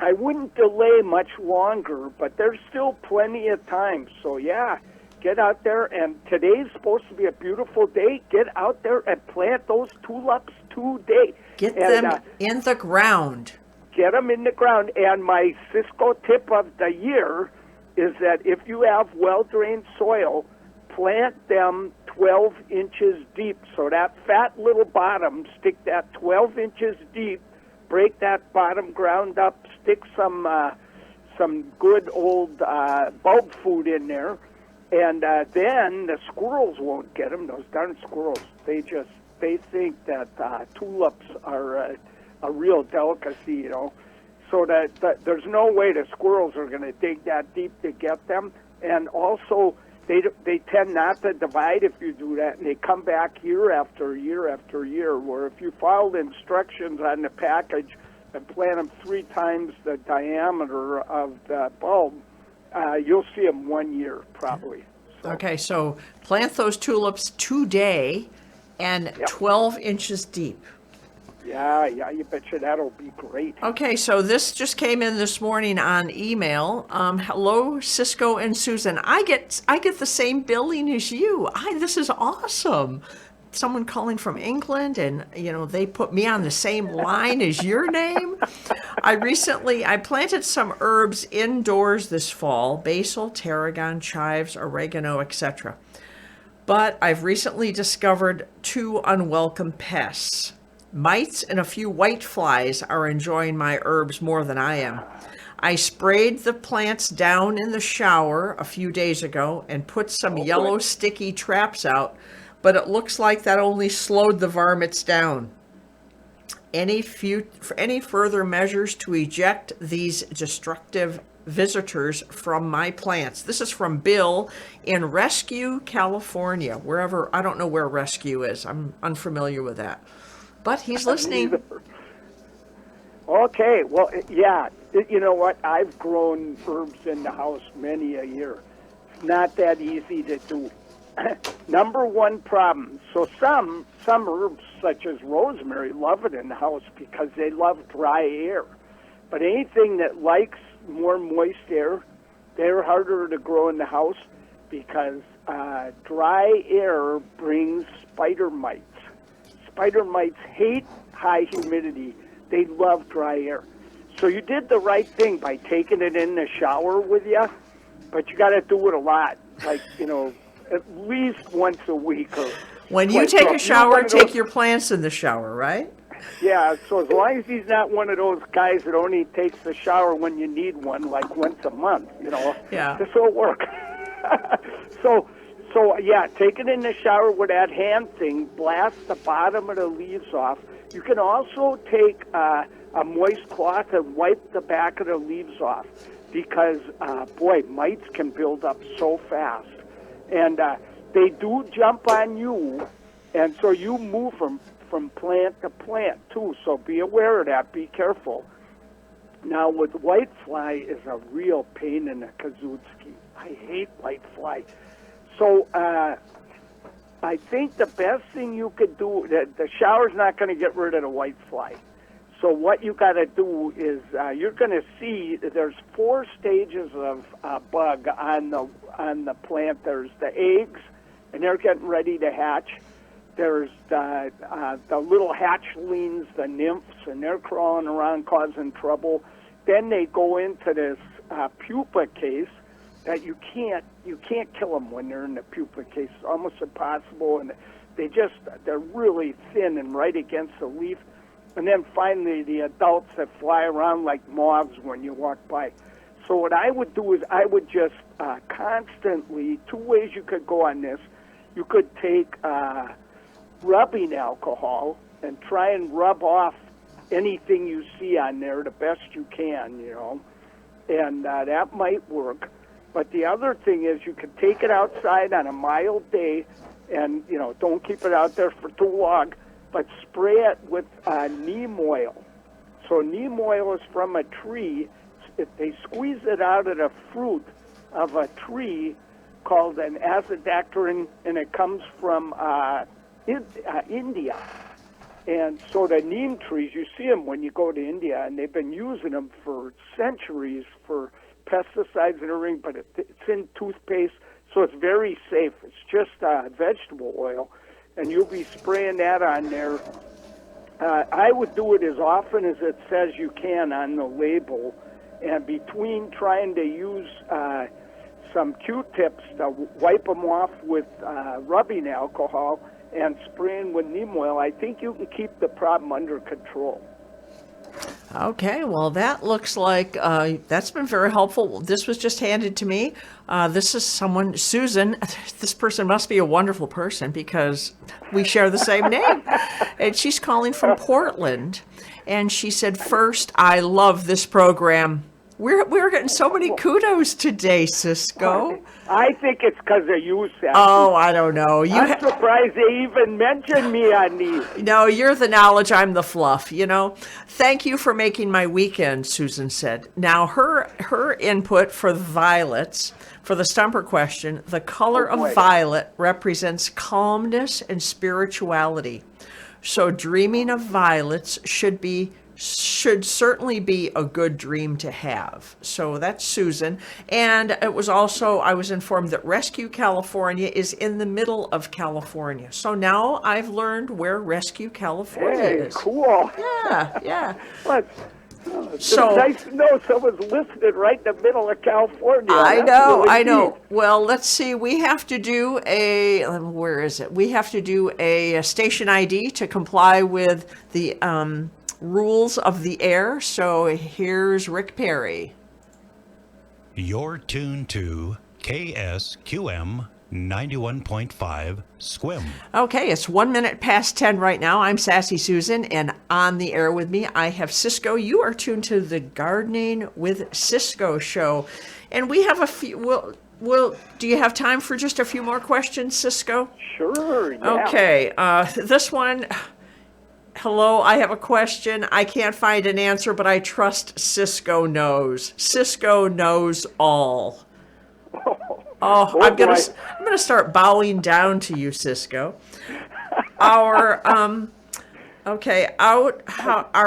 I wouldn't delay much longer, but there's still plenty of time. So, yeah, get out there, and today's supposed to be a beautiful day. Get out there and plant those tulips today. Get them in the ground. Get them in the ground. And my Ciscoe tip of the year is that if you have well-drained soil, plant them 12 inches deep. So that fat little bottom, stick that 12 inches deep, break that bottom ground up, stick some good old bulb food in there, and then the squirrels won't get them, those darn squirrels. They think that tulips are a real delicacy, so that there's no way the squirrels are going to dig that deep to get them. And also, they tend not to divide if you do that, and they come back year after year after year, where if you follow the instructions on the package and plant them 3 times the diameter of the bulb, you'll see them 1 year probably. So, Okay, so plant those tulips today and 12 inches deep. Yeah, you betcha that'll be great. Okay, so this just came in this morning on email. Hello, Ciscoe and Susan. I get the same billing as you. This is awesome. Someone calling from England, and they put me on the same line as your name. I planted some herbs indoors this fall: basil, tarragon, chives, oregano, etc. But I've recently discovered 2 unwelcome pests. Mites and a few white flies are enjoying my herbs more than I am. I sprayed the plants down in the shower a few days ago and put some yellow sticky traps out, but it looks like that only slowed the varmints down. Any further measures to eject these destructive visitors from my plants? This is from Bill in Rescue, California. I don't know where Rescue is. I'm unfamiliar with that. But he's listening. Okay, well, yeah, you know what? I've grown herbs in the house many a year. It's not that easy to do. Number one problem. So some herbs, such as rosemary, love it in the house because they love dry air. But anything that likes more moist air, they're harder to grow in the house because dry air brings spider mites. Spider mites hate high humidity. They love dry air. So you did the right thing by taking it in the shower with you, but you got to do it a lot, like, at least once a week. Or when you take a shower, take your plants in the shower, right? Yeah, so as long as he's not one of those guys that only takes the shower when you need one, like once a month, Yeah. this will work. So yeah, take it in the shower with that hand thing, blast the bottom of the leaves off. You can also take a moist cloth and wipe the back of the leaves off because, mites can build up so fast. And they do jump on you, and so you move from plant to plant, too. So be aware of that. Be careful. Now, with whitefly is a real pain in the kazooski. I hate whitefly. So I think the best thing you could do, the shower's not going to get rid of the whitefly. So what you got to do is you're going to see that there's 4 stages of bug on the plant. There's the eggs, and they're getting ready to hatch. There's the little hatchlings, the nymphs, and they're crawling around causing trouble. Then they go into this pupa case that you can't kill them when they're in the pupa case. It's almost impossible, and they're really thin and right against the leaf. And then finally the adults that fly around like moths when you walk by. So what I would do is I would just constantly, two ways you could go on this. You could take rubbing alcohol and try and rub off anything you see on there the best you can, and that might work. But the other thing is you could take it outside on a mild day and, don't keep it out there for too long, but spray it with neem oil. So neem oil is from a tree. They squeeze it out of the fruit of a tree called an azadactyrin, and it comes from India. And so the neem trees, you see them when you go to India, and they've been using them for centuries for pesticides and everything, but it's in toothpaste, so it's very safe. It's just vegetable oil, and you'll be spraying that on there. I would do it as often as it says you can on the label, and between trying to use some Q-tips to wipe them off with rubbing alcohol and spraying with neem oil, I think you can keep the problem under control. Okay, well, that looks like that's been very helpful. This was just handed to me. This is someone, Susan. This person must be a wonderful person because we share the same name. And she's calling from Portland. And she said, first, I love this program. We're getting so many kudos today, Ciscoe. I think it's because of you, Sassy. Oh, I don't know. I'm surprised they even mentioned me on these. No, you're the knowledge, I'm the fluff, Thank you for making my weekend, Susan said. Now, her input for violets, for the Stumper question, the color of violet represents calmness and spirituality. So dreaming of violets should certainly be a good dream to have. So that's Susan. And it was also, I was informed that Rescue California is in the middle of California. So now I've learned where Rescue California is. Cool. Yeah. It's nice to know someone's listed right in the middle of California. I know. Well, let's see. We have to do where is it? We have to do a station ID to comply with the rules of the air. So here's Rick Perry. You're tuned to KSQM 91.5 SQM. Okay, it's 1 minute past 10 right now. I'm Sassy Susan, and on the air with me, I have Ciscoe. You are tuned to the Gardening with Ciscoe show. And we have a few, do you have time for just a few more questions, Ciscoe? Sure, yeah. Okay, this one... Hello, I have a question. I can't find an answer, but I trust Ciscoe knows. Ciscoe knows all. I'm gonna start bowing down to you, Ciscoe. Our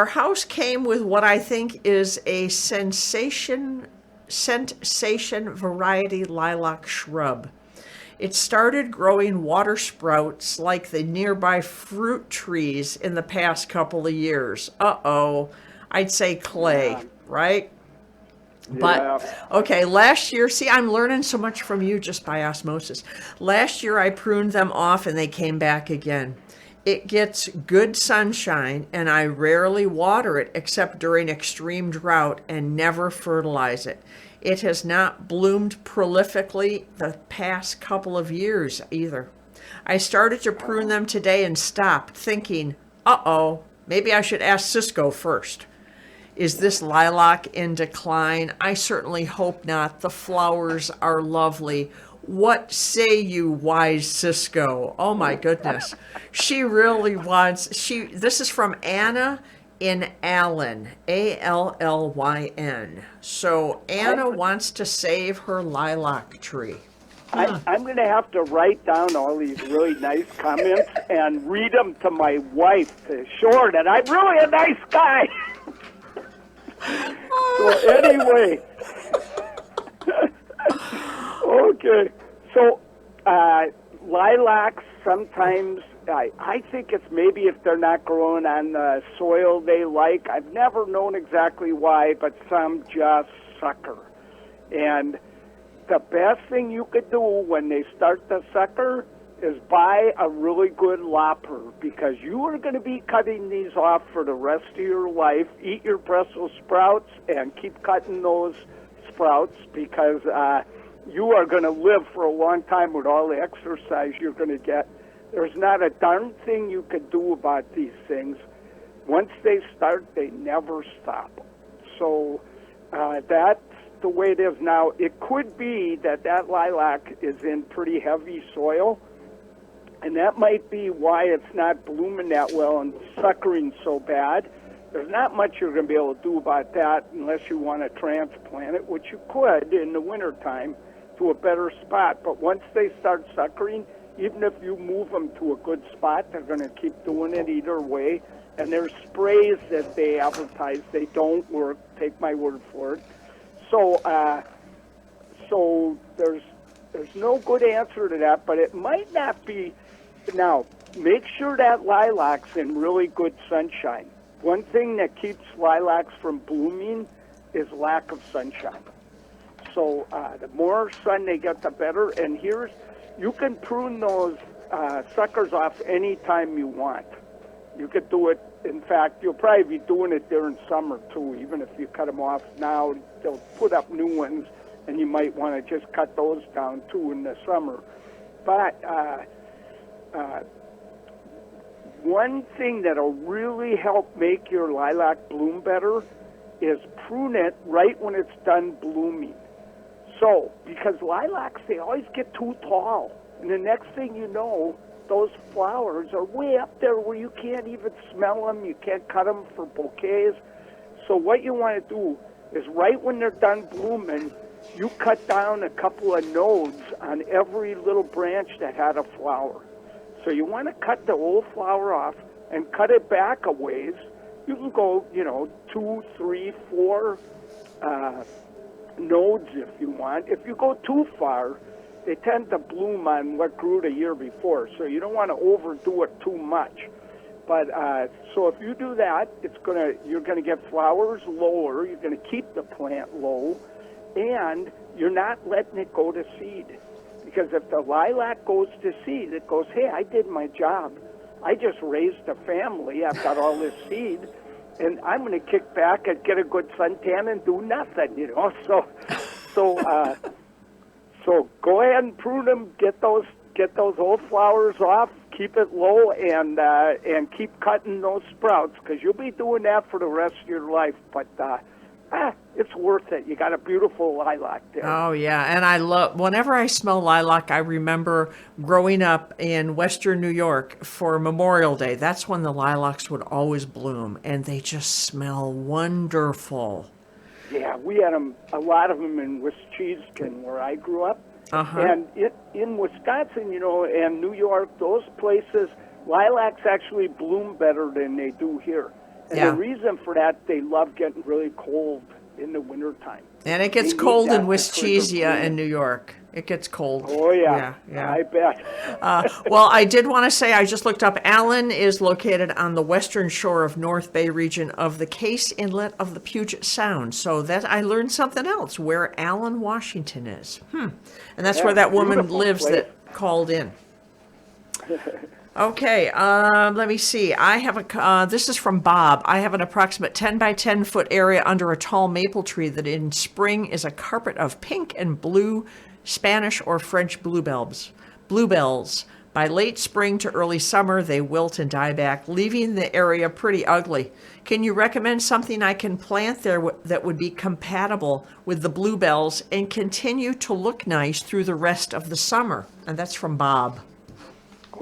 house came with what I think is a sensation variety lilac shrub. It started growing water sprouts like the nearby fruit trees in the past couple of years. I'd say clay, right? But, okay, last year, see, I'm learning so much from you just by osmosis. Last year, I pruned them off and they came back again. It gets good sunshine, and I rarely water it except during extreme drought and never fertilize it. It has not bloomed prolifically the past couple of years either. I started to prune them today and stopped, thinking, maybe I should ask Ciscoe first. Is this lilac in decline? I certainly hope not. The flowers are lovely. What say you, wise Ciscoe? Oh my goodness. She really wants, this is from Anna in Allen, Allyn. So Anna wants to save her lilac tree. I'm going to have to write down all these really nice comments and read them to my wife to show her that I'm really a nice guy. So anyway, okay. So lilacs sometimes I think it's maybe if they're not growing on the soil they like. I've never known exactly why, but some just sucker. And the best thing you could do when they start to sucker is buy a really good lopper, because you are going to be cutting these off for the rest of your life. Eat your Brussels sprouts and keep cutting those sprouts, because you are going to live for a long time with all the exercise you're going to get. There's not a darn thing you could do about these things. Once they start, they never stop. So that's the way it is now. It could be that lilac is in pretty heavy soil, and that might be why it's not blooming that well and suckering so bad. There's not much you're going to be able to do about that unless you want to transplant it, which you could in the wintertime to a better spot. But once they start suckering, even if you move them to a good spot, they're going to keep doing it either way. And there's sprays that they advertise. They don't work. Take my word for it. So there's no good answer to that, but it might not be. Now, make sure that lilac's in really good sunshine. One thing that keeps lilacs from blooming is lack of sunshine. So the more sun they get, the better. And you can prune those suckers off any time you want. You could do it. In fact, you'll probably be doing it during summer too. Even if you cut them off now, they'll put up new ones, and you might want to just cut those down too in the summer. But one thing that'll really help make your lilac bloom better is prune it right when it's done blooming. So, because lilacs, they always get too tall. And the next thing you know, those flowers are way up there where you can't even smell them. You can't cut them for bouquets. So what you want to do is right when they're done blooming, you cut down a couple of nodes on every little branch that had a flower. So you want to cut the old flower off and cut it back a ways. You can go, 2, 3, 4 nodes if you want. If you go too far, they tend to bloom on what grew the year before. So you don't want to overdo it too much. But so if you do that, you're gonna get flowers lower. You're gonna keep the plant low, and you're not letting it go to seed. Because if the lilac goes to seed, it goes, hey, I did my job. I just raised a family. I've got all this seed, and I'm going to kick back and get a good suntan and do nothing, So go ahead and prune them. Get those old flowers off. Keep it low, and keep cutting those sprouts, because you'll be doing that for the rest of your life. But it's worth it. You got a beautiful lilac there. Oh, yeah. And whenever I smell lilac, I remember growing up in Western New York for Memorial Day. That's when the lilacs would always bloom, and they just smell wonderful. Yeah, we had a lot of them in Wisconsin, where I grew up. Uh-huh. And in Wisconsin, and New York, those places, lilacs actually bloom better than they do here. And Yeah. the reason for that, they love getting really cold in the wintertime. And it gets They cold need in that Wisconsin to and New York. It gets cold. Oh, yeah. Yeah. I bet. Well, I did want to say, I just looked up, Allen is located on the western shore of North Bay region of the Case Inlet of the Puget Sound. So that I learned something else, where Allen, Washington is. And that's Yeah, where that woman beautiful lives place. that called in. Okay, let me see. I have this is from Bob. I have an approximate 10 by 10 foot area under a tall maple tree that in spring is a carpet of pink and blue Spanish or French bluebells. By late spring to early summer, they wilt and die back, leaving the area pretty ugly. Can you recommend something I can plant there that would be compatible with the bluebells and continue to look nice through the rest of the summer? And that's from Bob.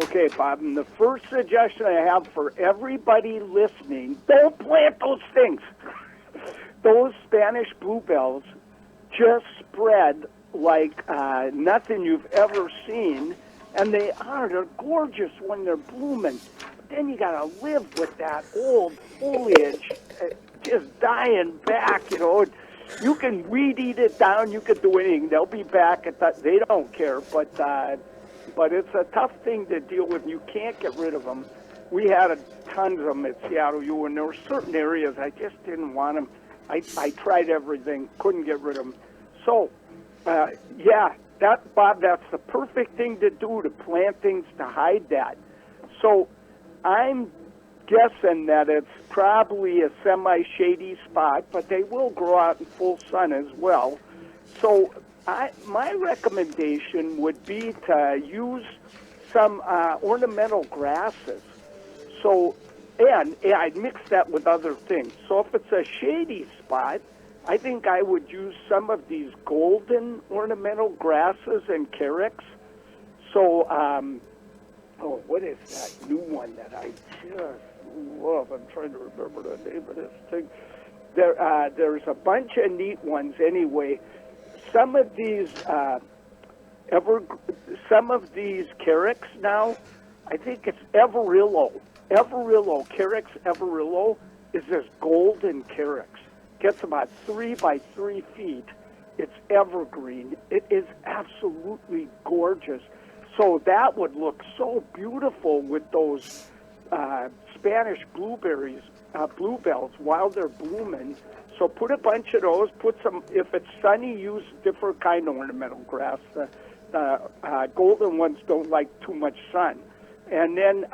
Okay, Bob, and the first suggestion I have for everybody listening, don't plant those things. Those Spanish bluebells just spread like nothing you've ever seen, and they're gorgeous when they're blooming. But then you got to live with that old foliage just dying back, You can weed eat it down, you can do anything. They'll be back they don't care, but but it's a tough thing to deal with. You can't get rid of them. We had tons of them at Seattle U, and there were certain areas I just didn't want them. I tried everything, couldn't get rid of them. So, yeah, Bob, that's the perfect thing to do, to plant things to hide that. So I'm guessing that it's probably a semi-shady spot, but they will grow out in full sun as well. So my recommendation would be to use some ornamental grasses. So, and I'd mix that with other things. So if it's a shady spot, I think I would use some of these golden ornamental grasses and carex. So, what is that new one that I just love? I'm trying to remember the name of this thing. There's a bunch of neat ones anyway. Some of these carex now, I think it's Everillo. Carex Everillo is this golden carex. Gets about 3 by 3 feet. It's evergreen. It is absolutely gorgeous. So that would look so beautiful with those Spanish blueberries, bluebells, while they're blooming. So put a bunch of those. Put some, if it's sunny, use different kind of ornamental grass. The golden ones don't like too much sun. And then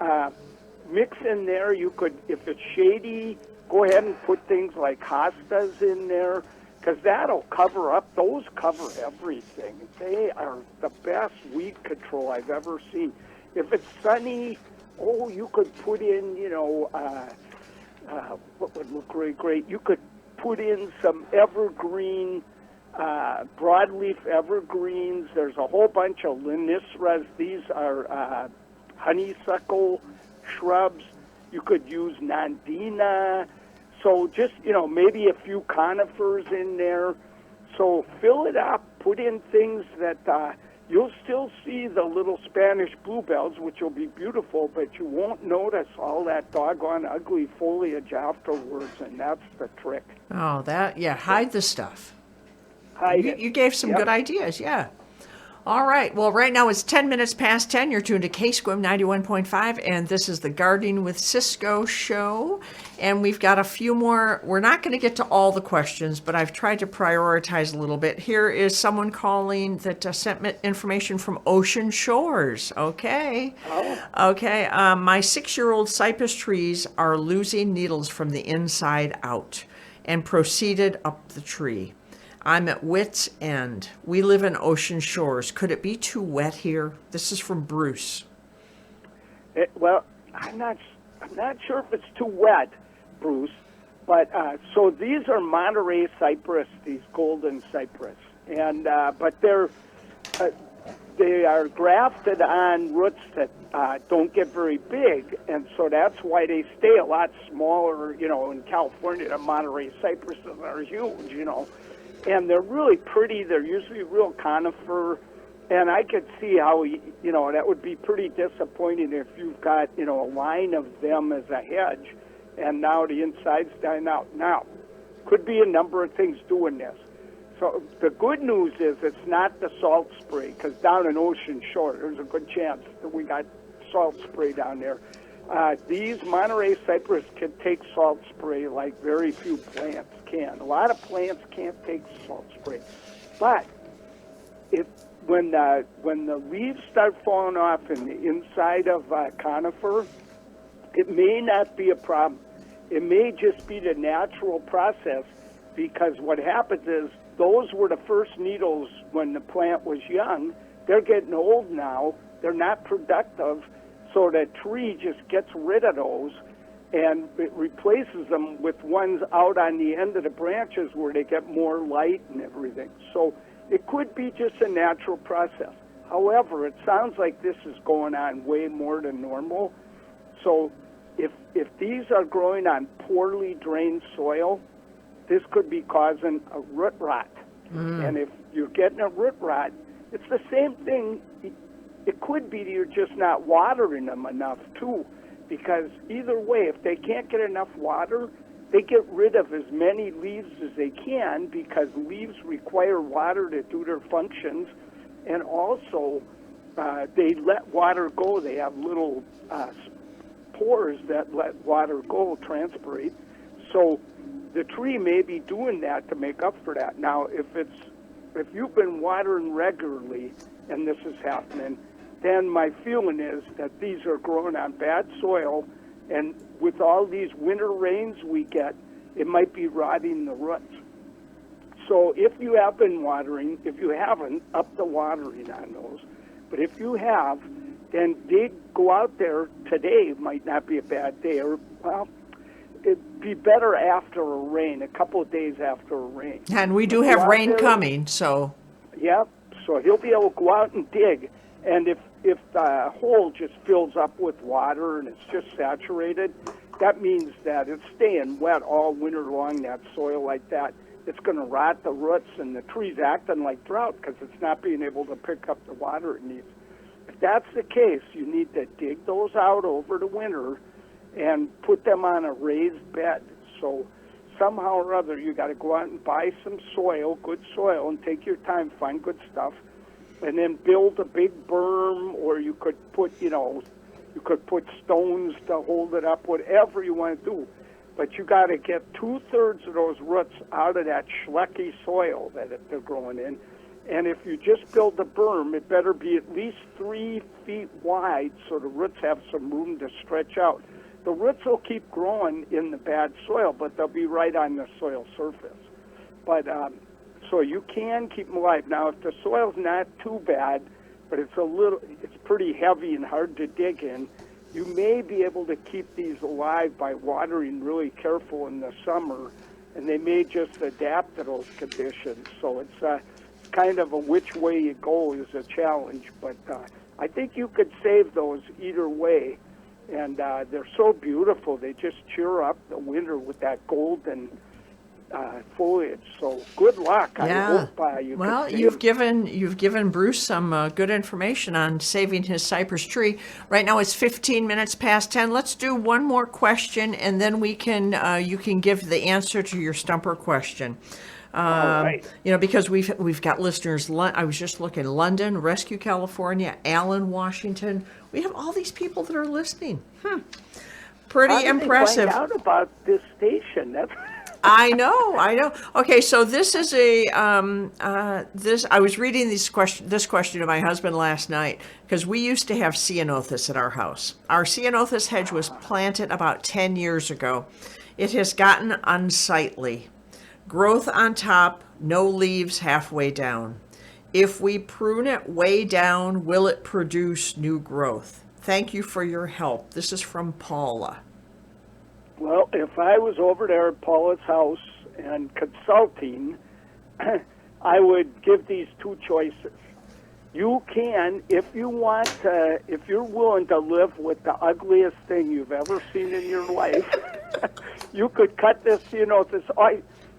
mix in there, you could, if it's shady, go ahead and put things like hostas in there, because that'll cover up. Those cover everything. They are the best weed control I've ever seen. If it's sunny, you could put in, what would look really great? You could put in some evergreen, broadleaf evergreens. There's a whole bunch of linisras. These are honeysuckle shrubs. You could use nandina. So just, maybe a few conifers in there. So fill it up, put in things that you'll still see the little Spanish bluebells, which will be beautiful, but you won't notice all that doggone ugly foliage afterwards, and that's the trick. Oh, hide the stuff. Hide You, it. you gave some Yep. good ideas, yeah. All right. Well, right now it's 10 minutes past 10. You're tuned to KSQM 91.5, and this is the Gardening with Ciscoe show. And we've got a few more. We're not going to get to all the questions, but I've tried to prioritize a little bit. Here is someone calling that sent me information from Ocean Shores. Okay. Oh. Okay. My 6-year-old cypress trees are losing needles from the inside out and proceeded up the tree. I'm at wit's end. We live in Ocean Shores. Could it be too wet here? This is from Bruce. Well, I'm not sure if it's too wet, Bruce. But so these are Monterey cypress, these golden cypress, and but they are grafted on roots that don't get very big, and so that's why they stay a lot smaller. In California, the Monterey cypresses are huge. And they're really pretty. They're usually real conifer. And I could see how, that would be pretty disappointing if you've got, a line of them as a hedge, and now the inside's dying out. Now, could be a number of things doing this. So the good news is it's not the salt spray, because down in Ocean Shore, there's a good chance that we got salt spray down there. These Monterey cypress can take salt spray like very few plants can. A lot of plants can't take salt spray. But when the leaves start falling off in the inside of conifer, it may not be a problem. It may just be the natural process, because what happens is those were the first needles when the plant was young. They're getting old now. They're not productive. So the tree just gets rid of those, and it replaces them with ones out on the end of the branches where they get more light and everything. So it could be just a natural process. However, it sounds like this is going on way more than normal. So if these are growing on poorly drained soil, this could be causing a root rot. And if you're getting a root rot, it's the same thing. It could be you're just not watering them enough, too, because either way, if they can't get enough water, they get rid of as many leaves as they can, because leaves require water to do their functions. And also, they let water go. They have little pores that let water go, transpirate. So the tree may be doing that to make up for that. Now, if you've been watering regularly and this is happening, then my feeling is that these are growing on bad soil, and with all these winter rains we get, it might be rotting the roots. So if you have been watering, if you haven't, up the watering on those. But if you have, then go out there today. Might not be a bad day, or well, it'd be better after a rain, a couple of days after a rain. And we do have rain coming, so. Yep. So he'll be able to go out and dig, and if the hole just fills up with water and it's just saturated, that means that it's staying wet all winter long. That soil like that, it's going to rot the roots, and the tree's acting like drought because it's not being able to pick up the water it needs. If that's the case, you need to dig those out over the winter and put them on a raised bed. So somehow or other, you got to go out and buy some soil, good soil, and take your time, find good stuff, and then build a big berm, or you could put, you could put stones to hold it up, whatever you want to do. But you got to get 2/3 of those roots out of that schlecky soil that they're growing in. And if you just build a berm, it better be at least 3 feet wide so the roots have some room to stretch out. The roots will keep growing in the bad soil, but they'll be right on the soil surface. But so you can keep them alive. Now, if the soil's not too bad, but it's pretty heavy and hard to dig in, you may be able to keep these alive by watering really careful in the summer, and they may just adapt to those conditions. So it's kind of a which way you go is a challenge, but I think you could save those either way, and they're so beautiful. They just cheer up the winter with that golden foliage. So good luck. Yeah. I hope you Well, can you've given Bruce some good information on saving his cypress tree. Right now it's 15 minutes past 10. Let's do one more question, and then we can you can give the answer to your stumper question. All right. Because we've got listeners. I was just looking: London, Rescue, California, Allen, Washington. We have all these people that are listeing. Pretty How did impressive. They find out about this station? That's I know. Okay, so this is I was reading this question to my husband last night because we used to have ceanothus at our house. Our ceanothus hedge was planted about 10 years ago. It has gotten unsightly. Growth on top, no leaves halfway down. If we prune it way down, will it produce new growth? Thank you for your help. This is from Paula. Well, if I was over there at Paula's house and consulting, I would give these two choices. You can, if you want to, if you're willing to live with the ugliest thing you've ever seen in your life, you could cut this ceanothus.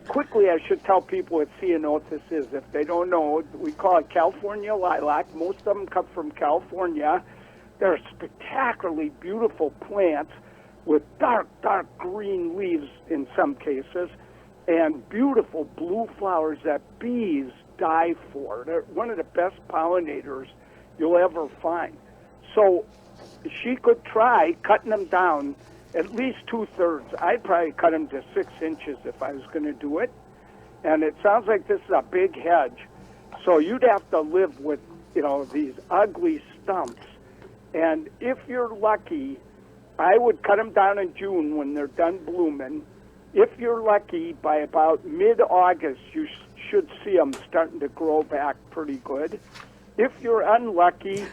Quickly, I should tell people what ceanothus is. If they don't know, we call it California lilac. Most of them come from California. They're spectacularly beautiful plants with dark green leaves in some cases, and beautiful blue flowers that bees die for. They're one of the best pollinators you'll ever find. So she could try cutting them down at least 2/3. I'd probably cut them to 6 inches if I was going to do it. And it sounds like this is a big hedge. So you'd have to live with, these ugly stumps. And if you're lucky, I would cut them down in June when they're done blooming. If you're lucky, by about mid-August, you should see them starting to grow back pretty good. If you're unlucky,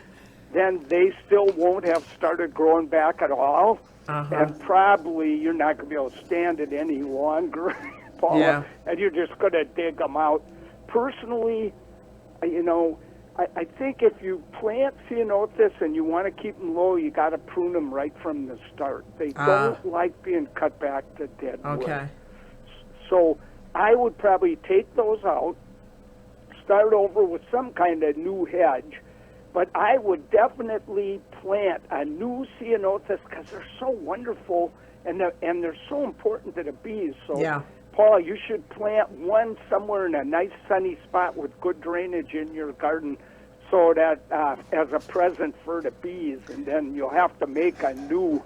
then they still won't have started growing back at all. And probably you're not going to be able to stand it any longer, Paula, and you're just going to dig them out. Personally, I think if you plant ceanothus and you want to keep them low, you got to prune them right from the start. They don't like being cut back to dead wood. So I would probably take those out, start over with some kind of new hedge, but I would definitely plant a new ceanothus because they're so wonderful and they're so important to the bees. So, Paul, you should plant one somewhere in a nice sunny spot with good drainage in your garden so that as a present for the bees, and then you'll have to make a new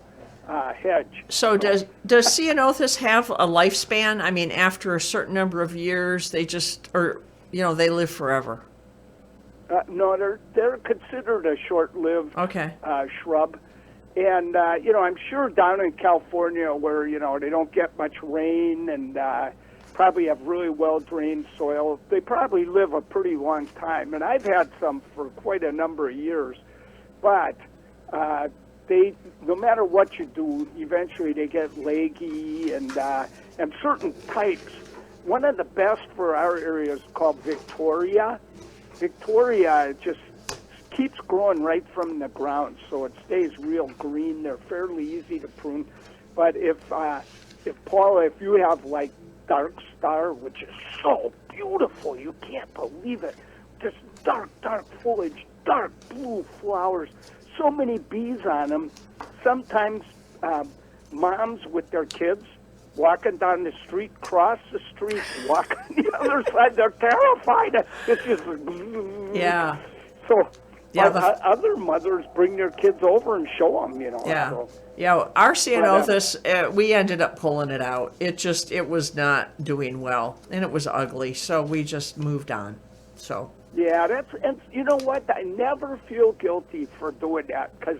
hedge. So does Ceanothus have a lifespan? I mean, after a certain number of years, they they live forever. No, they're considered a short-lived Okay. shrub. And, I'm sure down in California where, they don't get much rain and probably have really well-drained soil, they probably live a pretty long time. And I've had some for quite a number of years. But no matter what you do, eventually they get leggy and certain types. One of the best for our area is called Victoria. Victoria just keeps growing right from the ground, so it stays real green. They're fairly easy to prune. But if Paula, if you have like Dark Star, which is so beautiful, you can't believe it. Just dark foliage, dark blue flowers, so many bees on them. Sometimes moms with their kids walking down the street, cross the street, walk on the other side. They're terrified. It's just Yeah. So Yeah, other mothers bring their kids over and show them, Yeah. So. Yeah, our Ceanothus, we ended up pulling it out. It was not doing well, and it was ugly, so we just moved on. So. Yeah, and you know what? I never feel guilty for doing that, because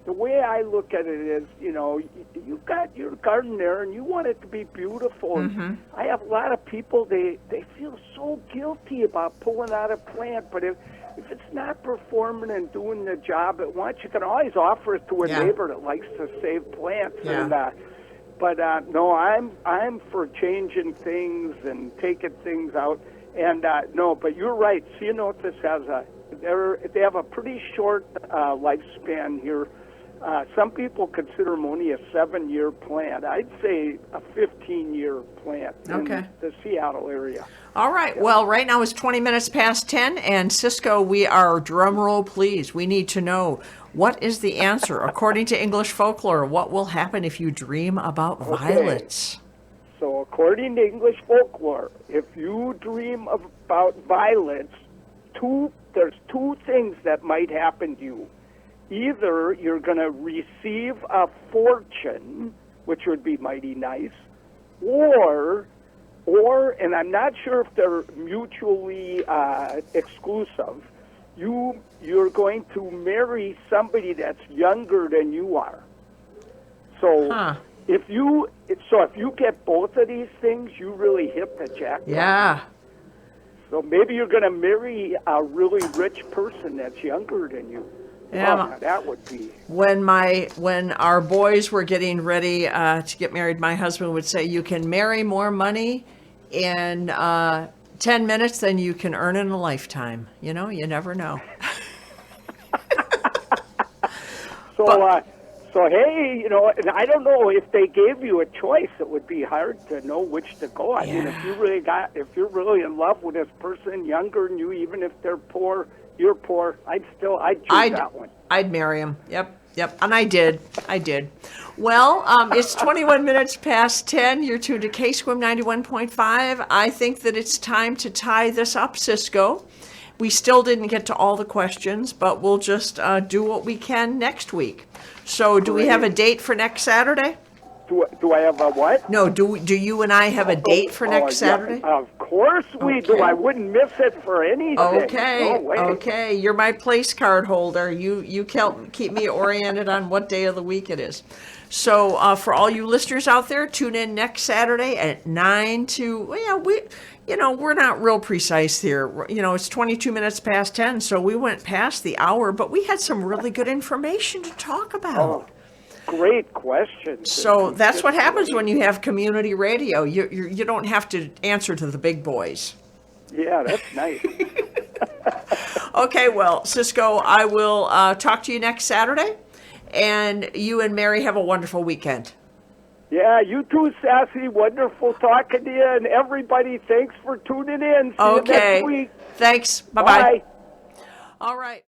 the way I look at it is, you got your garden there and you want it to be beautiful. Mm-hmm. I have a lot of people, they feel so guilty about pulling out a plant, but if it's not performing and doing the job it wants, you can always offer it to a neighbor that likes to save plants. Yeah. And, no, I'm for changing things and taking things out. And no, but you're right. Ceanothus they have a pretty short lifespan here. Some people consider them only a 7-year plant. I'd say a 15-year plant in the Seattle area. All right. Well, right now it's 20 minutes past 10, and Ciscoe, we are, drum roll please, we need to know, what is the answer? According to English folklore, what will happen if you dream about violets? So according to English folklore, if you dream about violets, there's two things that might happen to you. Either you're going to receive a fortune, which would be mighty nice, or, and I'm not sure if they're mutually exclusive, you're going to marry somebody that's younger than you are. So if you get both of these things, you really hit the jackpot. Yeah. So maybe you're going to marry a really rich person that's younger than you. Yeah. Oh, that would be. When our boys were getting ready to get married, my husband would say, "You can marry more money in 10 minutes than you can earn in a lifetime." You never know. So hey, and I don't know if they gave you a choice, it would be hard to know which to go. I mean, if you're really in love with this person younger than you, even if they're poor, you're poor, I'd choose that one. I'd marry him. Yep. And I did. Well, it's 21 minutes past 10. You're tuned to KSQM 91.5. I think that it's time to tie this up, Ciscoe. We still didn't get to all the questions, but we'll just do what we can next week. So do we have a date for next Saturday? Do I have a what? No, do you and I have a date for next Saturday? Yeah, of course we do. I wouldn't miss it for anything. Okay, No way. okay. You're my place card holder. You keep me oriented on what day of the week it is. So for all you listeners out there, tune in next Saturday at 9 to, we're not real precise here. It's 22 minutes past 10, so we went past the hour, but we had some really good information to talk about. Oh, great question. So that's what happens when you have community radio. You don't have to answer to the big boys. Yeah, that's nice. Okay, well, Ciscoe, I will talk to you next Saturday, and you and Mary have a wonderful weekend. Yeah, you too, Sassy. Wonderful talking to you, and everybody, thanks for tuning in. See you next week. Thanks. Bye-bye. Bye. All right.